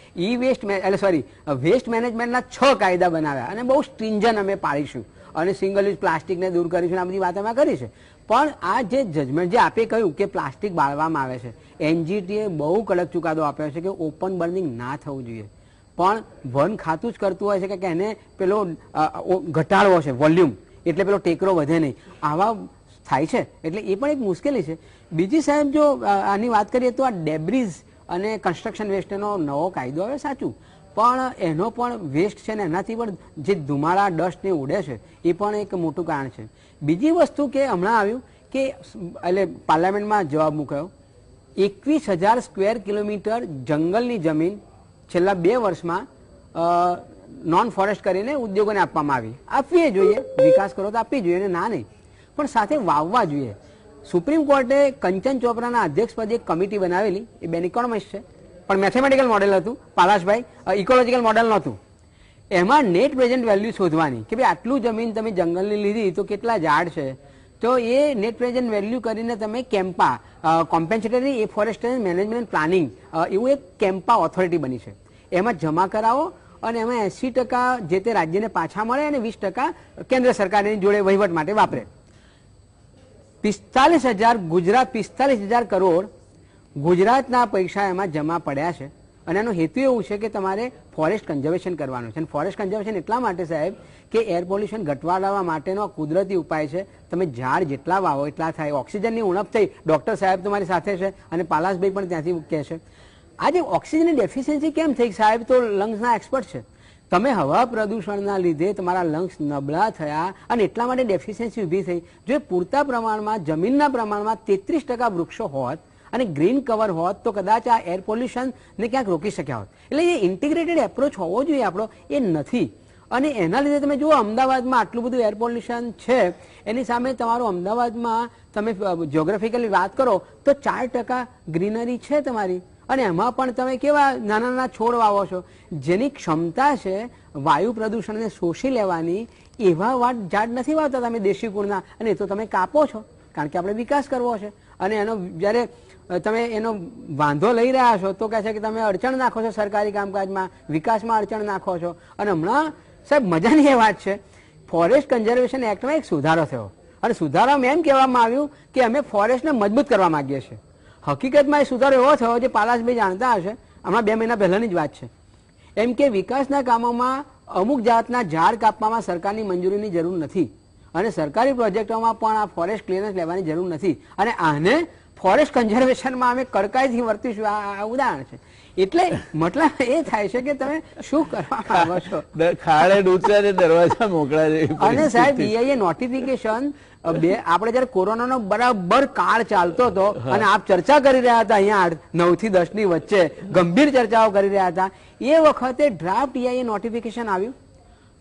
વેસ્ટ મેનેજમેન્ટના 6 કાયદા બનાવ્યા અને બહુ સ્ટ્રિંજન અમે પાડીશું અને સિંગલ યુઝ પ્લાસ્ટિકને દૂર કરીશું, આ બધી વાત અમે કરી છે. પણ આ જે જજમેન્ટ જે આપે કહ્યું કે પ્લાસ્ટિક બાળવામાં આવે છે, NGTએ બહુ કડક ચુકાદો આપ્યો છે કે ઓપન બર્નિંગ ના થવું જોઈએ. પણ વન ખાતું જ કરતું હોય છે કે એને પેલો ઘટાડવો છે વોલ્યુમ, એટલે પેલો ટેકરો વધે નહીં, આવા થાય છે. એટલે એ પણ એક મુશ્કેલી છે. બીજી સાહેબ જો આની વાત કરીએ તો આ ડેબ્રીઝ અને કન્સ્ટ્રક્શન વેસ્ટનો નવો કાયદો આવે સાચું, પણ એનો પણ વેસ્ટ છે ને એનાથી પણ જે ધુમાડા ડસ્ટ ને ઉડે છે એ પણ એક મોટું કારણ છે. બીજી વસ્તુ કે હમણાં આવ્યું કે એટલે પાર્લામેન્ટમાં જવાબ મૂકાયો, 21,000 સ્ક્વેર કિલોમીટર જંગલની જમીન છેલ્લા 2 વર્ષમાં નોન ફોરેસ્ટ કરીને ઉદ્યોગોને આપવામાં આપવી જોઈએ. વિકાસ કરો તો આપવી જોઈએ, ના નહીં, પણ સાથે વાવવા જોઈએ. સુપ્રીમ કોર્ટે કંચન ચોપરાના અધ્યક્ષપદે એક કમિટી બનાવેલી, એ બેન ઇકોનોમિસ્ટ છે પણ મેથેમેટિકલ મોડેલ હતું, પાલાશભાઈ ઇકોલોજીકલ મોડેલ નહોતું. એમાં નેટ પ્રેઝન્ટ વેલ્યુ શોધવાની કે ભાઈ આટલું જમીન તમે જંગલની લીધી તો કેટલા ઝાડ છે, તો એ નેટ પ્રેઝન્ટ વેલ્યુ કરીને તમે કેમ્પા કોમ્પેન્સેટરી એફોરેસ્ટેશન મેનેજમેન્ટ પ્લાનિંગ એવું એક કેમ્પા ઓથોરિટી બની છે, એમાં જમા કરાવો અને એમાં 80% જે તે રાજ્યને પાછા મળે અને 20% કેન્દ્ર સરકારની જોડે વહીવટ માટે વાપરે. 45,000 ગુજરાત 45,000 કરોડ ગુજરાતના પૈસા એમાં જમા પડ્યા છે અને એનો હેતુ એવું છે કે તમારે ફોરેસ્ટ કન્ઝર્વેશન કરવાનું છે. અને ફોરેસ્ટ કન્ઝર્વેશન એટલા માટે સાહેબ કે એર પોલ્યુશન ઘટાડવા માટેનો કુદરતી ઉપાય છે. તમે ઝાડ જેટલા વાવો એટલા થાય. ઓક્સિજનની ઉણપ થઈ, ડોક્ટર સાહેબ તમારી સાથે છે અને પાલાસભાઈ પણ ત્યાંથી કહે છે. આજે ઓક્સિજનની ડેફિશિયન્સી કેમ થઈ સાહેબ? તો લંગ્સના એક્સપર્ટ છે. તમે હવા પ્રદૂષણના લીધે તમારા લંગ્સ નબળા થયા અને એટલા માટે ડેફિશિયન્સી ઊભી થઈ. જો પૂરતા પ્રમાણમાં જમીનના પ્રમાણમાં 33% વૃક્ષો હોત અને ગ્રીન કવર હોત તો કદાચ આ એર પોલ્યુશનને ક્યાંક રોકી શક્યા હોત. એટલે એ ઇન્ટિગ્રેટેડ એપ્રોચ હોવો જોઈએ આપણો, એ નથી. અને એના લીધે તમે જુઓ અમદાવાદમાં આટલું બધું એર પોલ્યુશન છે, એની સામે તમારું અમદાવાદમાં તમે જ્યોગ્રાફિકલી વાત કરો તો 4% ગ્રીનરી છે તમારી. અને એમાં પણ તમે કેવા નાના નાના છોડ વાવો છો જેની ક્ષમતા છે વાયુ પ્રદૂષણને શોષી લેવાની. એવા ઝાડ નથી વાવતા તમે દેશી કુળના, અને એ તો તમે કાપો છો કારણ કે આપણે વિકાસ કરવો છે. અને એનો જ્યારે તમે એનો વાંધો લઈ રહ્યા છો તો કહે છે કે તમે અડચણ નાખો છો સરકારી કામકાજમાં, વિકાસમાં અડચણ નાખો છો. અને હમણાં સાહેબ મજાની એ વાત છે, ફોરેસ્ટ કન્ઝર્વેશન એક્ટમાં એક સુધારો થયો અને સુધારામાં એમ કહેવામાં આવ્યું કે અમે ફોરેસ્ટને મજબૂત કરવા માંગીએ છીએ. હકીકતમાં એ સુધારો એવો થયો જે પાલાસભાઈ જાણતા હશે, હમણાં 2 મહિના પહેલાની જ વાત છે. એમ કે વિકાસના કામોમાં અમુક જાતના ઝાડ કાપવામાં સરકારની મંજૂરીની જરૂર નથી અને સરકારી પ્રોજેક્ટોમાં પણ આ ફોરેસ્ટ ક્લિયરન્સ લેવાની જરૂર નથી. અને આને ફોરેસ્ટ કન્ઝર્વેશનમાં અમે કડકાઈથી વર્તીશું. આ ઉદાહરણ છે. એટલે મતલબ એ થાય છે કે તમે શું કરવા માંગો છો? ખાડે ડૂચા ને દરવાજા મોકળા જેવી અને સાહેબ BIA નોટિફિકેશન આપણે જયારે કોરોનાનો બરાબર કાળ ચાલતો હતો અને આપ ચર્ચા કરી રહ્યા હતા અહીંયા 9 થી 10 ની વચ્ચે ગંભીર ચર્ચાઓ કરી રહ્યા હતા, એ વખતે ડ્રાફ્ટ EIA નોટિફિકેશન આવ્યું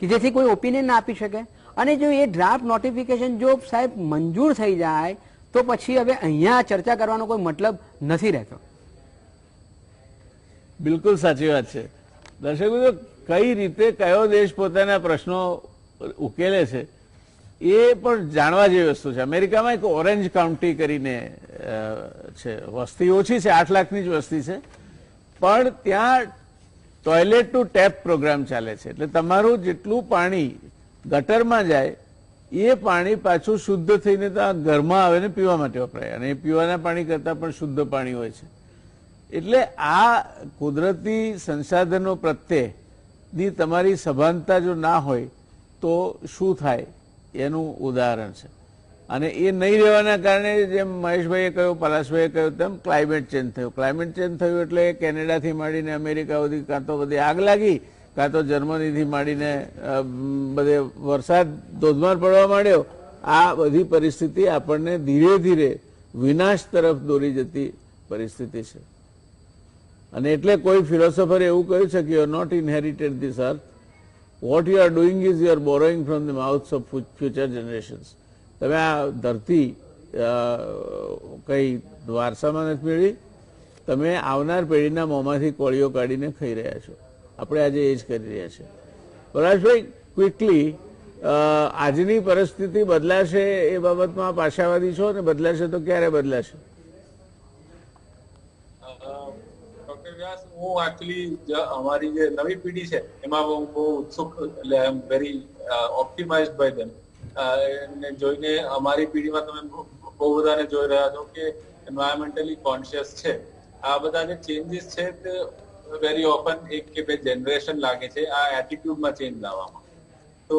કે જેથી કોઈ ઓપિનિયન ના આપી શકે. અને જો એ ડ્રાફ્ટ નોટિફિકેશન જો સાહેબ મંજૂર થઈ જાય તો પછી હવે અહીંયા ચર્ચા કરવાનો કોઈ મતલબ નથી રહેતો. બિલકુલ સાચી વાત છે. દર્શકો, કઈ રીતે કયો દેશ પોતાના પ્રશ્નો ઉકેલે છે એ પણ જાણવા જેવી વસ્તુ છે. અમેરિકામાં એક ઓરેન્જ કાઉન્ટી કરીને છે, વસ્તી ઓછી છે, 8 લાખની જ વસ્તી છે, પણ ત્યાં ટોયલેટ ટુ ટેપ પ્રોગ્રામ ચાલે છે. એટલે તમારું જેટલું પાણી ગટરમાં જાય એ પાણી પાછું શુદ્ધ થઈને તો ઘરમાં આવે ને પીવા માટે વપરાય, અને એ પીવાના પાણી કરતાં પણ શુદ્ધ પાણી હોય છે. એટલે આ કુદરતી સંસાધનો પ્રત્યેની તમારી સભાનતા જો ના હોય તો શું થાય એનું ઉદાહરણ છે. અને એ નહીં રહેવાના કારણે જેમ મહેશભાઈએ કહ્યું, પલાશભાઈએ કહ્યું તેમ ક્લાઇમેટ ચેન્જ થયું. ક્લાઇમેટ ચેન્જ થયું એટલે કેનેડાથી માંડીને અમેરિકા સુધી કાં તો બધી આગ લાગી, કાં તો જર્મનીથી માંડીને બધે વરસાદ ધોધમાર પડવા માંડ્યો. આ બધી પરિસ્થિતિ આપણને ધીરે ધીરે વિનાશ તરફ દોરી જતી પરિસ્થિતિ છે. અને એટલે કોઈ ફિલોસોફર એવું કહ્યું છે કે you are not inherited this earth, what you are doing is you are borrowing from the mouths of future generations. તમે આ ધરતી કઈ વારસામાં નથી મેળવી, તમે આવનાર પેઢીના મોંમાંથી કોળીઓ કાઢીને ખાઈ રહ્યા છો. આપણે આજે એ જ કરી રહ્યા છીએ. પલાશભાઈ, ક્વિકલી આજની પરિસ્થિતિ બદલાશે એ બાબતમાં આપ આશાવાદી છો, ને બદલાશે તો ક્યારે બદલાશે? હું એકચ્યુઅલી અમારી જે નવી પેઢી છે એમાં હું બહુ ઉત્સુક, એટલે આઈ એમ વેરી ઓપ્ટિમાઇઝડ બાય ધેમ. ને જોઈને અમારી પેઢીમાં તમે બહુ બધાને જોઈ રહ્યા છો કે એન્વાયરમેન્ટલી કોન્શિયસ છે. આ બધા જે ચેન્જીસ છે તે વેરી ઓફન 1 કે 2 જનરેશન લાગે છે આ એટીટ્યુડમાં ચેન્જ લાવવામાં. તો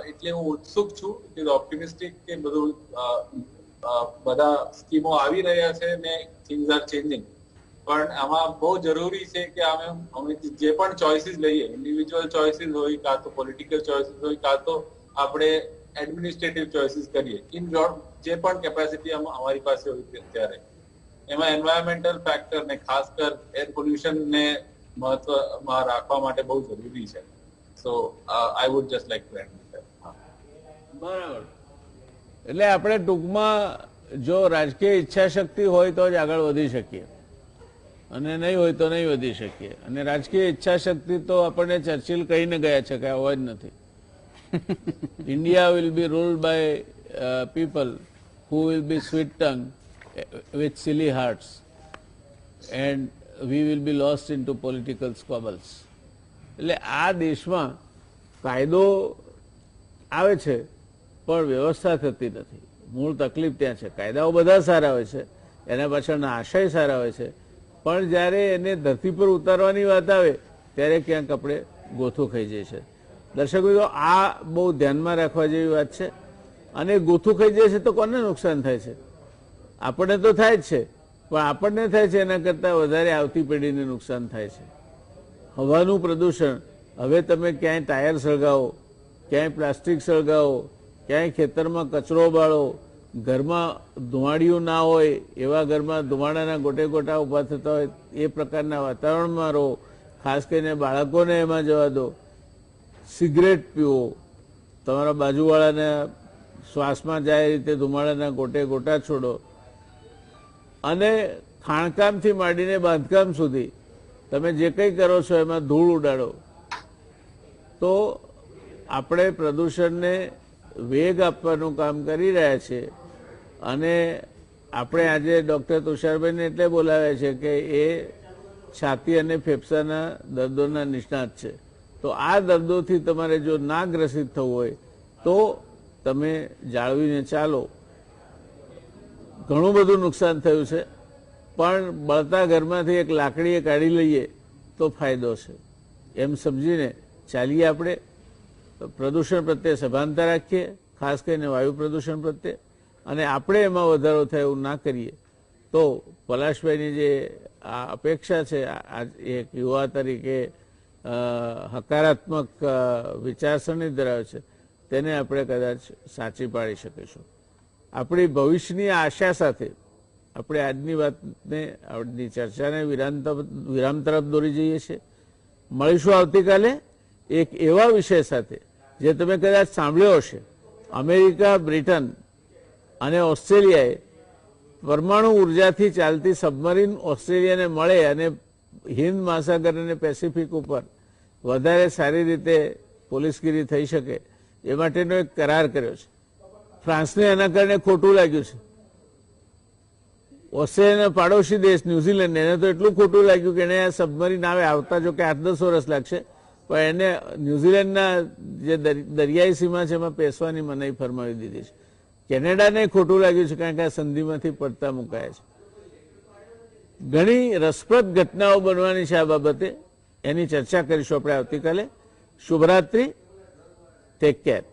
એટલે હું ઉત્સુક છું, ઇટ ઇઝ ઓપ્ટિમિસ્ટિક કે બધું બધા સ્કીમો આવી રહ્યા છે ને થિંગ્સ આર ચેન્જિંગ. પણ આમાં બહુ જરૂરી છે કે અમે જે પણ ચોઇસીસ લઈએ, ઇન્ડિવિજ્યુઅલ ચોઇસીસ હોય, કાં તો પોલિટિકલ ચોઇસીસ હોય, કાં તો આપણે એડમિનિસ્ટ્રેટિવ ચોઇસીસ કરીએ, ઇન જે પણ કેપેસિટી અમારી પાસે હોય ત્યારે એમાં એન્વાયરમેન્ટલ ફેક્ટર ને ખાસ કર એર પોલ્યુશન ને મહત્વમાં રાખવા માટે બહુ જરૂરી છે. So I would just like to end with that. બરાબર. એટલે આપણે ટૂંકમાં જો રાજકીય ઈચ્છા શક્તિ હોય તો જ આગળ વધી શકીએ, અને નહીં હોય તો નહીં વધી શકીએ. અને રાજકીય ઈચ્છા શક્તિ તો આપણને ચર્ચિલ કહીને ગયા છે કે આવો જ નથી. India will be ruled by people who will be sweet-tongued with silly hearts, and we will be lost into political squabbles. એટલે આ દેશમાં કાયદો આવે છે પણ વ્યવસ્થા થતી નથી. મૂળ તકલીફ ત્યાં છે. કાયદાઓ બધા સારા હોય છે, એના પાછળના આશય સારા હોય છે, પણ જ્યારે એને ધરતી પર ઉતારવાની વાત આવે ત્યારે ક્યાંક આપણે ગોથું ખાઈ જાય છે. દર્શક મિત્રો, આ બહુ ધ્યાનમાં રાખવા જેવી વાત છે. અને ગોથું ખાઈ જાય છે તો કોને નુકસાન થાય છે? આપણને તો થાય જ છે, પણ આપણને થાય છે એના કરતાં વધારે આવતી પેઢીને નુકસાન થાય છે. હવાનું પ્રદૂષણ, હવે તમે ક્યાંય ટાયર સળગાવો, ક્યાંય પ્લાસ્ટિક સળગાવો, ક્યાંય ખેતરમાં કચરો બાળો, ઘરમાં ધુમાડિયું ના હોય એવા ઘરમાં ધુમાડાના ગોટે ગોટા ઊભા થતા હોય એ પ્રકારના વાતાવરણમાં રહો. ખાસ કરીને બાળકોને એમાં જવા દો. સિગરેટ પીવો, તમારા બાજુવાળાને શ્વાસમાં જાય એ રીતે ધુમાડાના ગોટે ગોટા છોડો. અને ખાણકામથી માંડીને બાંધકામ સુધી તમે જે કંઈ કરો છો એમાં ધૂળ ઉડાડો. તો આપણે પ્રદૂષણને વેગ આપવાનું કામ કરી રહ્યા છીએ. અને આપણે આજે ડૉક્ટર તુષારભાઈને એટલે બોલાવ્યા છે કે એ છાતી અને ફેફસાના દર્દોના નિષ્ણાત છે. તો આ દર્દોથી તમારે જો ના ગ્રસિત થવું હોય તો તમે જાળવીને ચાલો. ઘણું બધું નુકસાન થયું છે, પણ બળતા ઘરમાંથી એક લાકડીએ કાઢી લઈએ તો ફાયદો છે એમ સમજીને ચાલીએ. આપણે પ્રદૂષણ પ્રત્યે સભાનતા રાખીએ, ખાસ કરીને વાયુ પ્રદૂષણ પ્રત્યે, અને આપણે એમાં વધારો થાય એવું ના કરીએ તો પલાશભાઈની જે આ અપેક્ષા છે એક યુવા તરીકે હકારાત્મક વિચારસરણી ધરાવે છે તેને આપણે કદાચ સાચી પાડી શકીશું. આપણી ભવિષ્યની આશા સાથે આપણે આજની વાતને, આજની ચર્ચાને વિરામ તરફ દોરી જઈએ છીએ. મળીશું આવતીકાલે એક એવા વિષય સાથે જે તમે કદાચ સાંભળ્યો હશે. અમેરિકા, બ્રિટન અને ઓસ્ટ્રેલિયાએ પરમાણુ ઉર્જાથી ચાલતી સબમરીન ઓસ્ટ્રેલિયાને મળે અને હિન્દ મહાસાગર અને પેસિફિક ઉપર વધારે સારી રીતે પોલીસગીરી થઈ શકે એ માટેનો એક કરાર કર્યો છે. ફ્રાન્સને એના કારણે ખોટું લાગ્યું છે. ઓસ્ટ્રેલિયાના પાડોશી દેશ ન્યુઝીલેન્ડ, એને તો એટલું ખોટું લાગ્યું કે એને આ સબમરીન આવે આવતા જો કે 8-10 વર્ષ લાગશે, પણ એને ન્યુઝીલેન્ડના જે દરિયાઈ સીમા છે એમાં પેસવાની મનાઈ ફરમાવી દીધી છે. કેનેડાને ખોટું લાગ્યું છે કારણ કે આ સંધિમાંથી પડતા મુકાયા છે. ઘણી રસપ્રદ ઘટનાઓ બનવાની છે આ બાબતે, એની ચર્ચા કરીશું આપણે આવતીકાલે. શુભરાત્રી, ટેક કેર.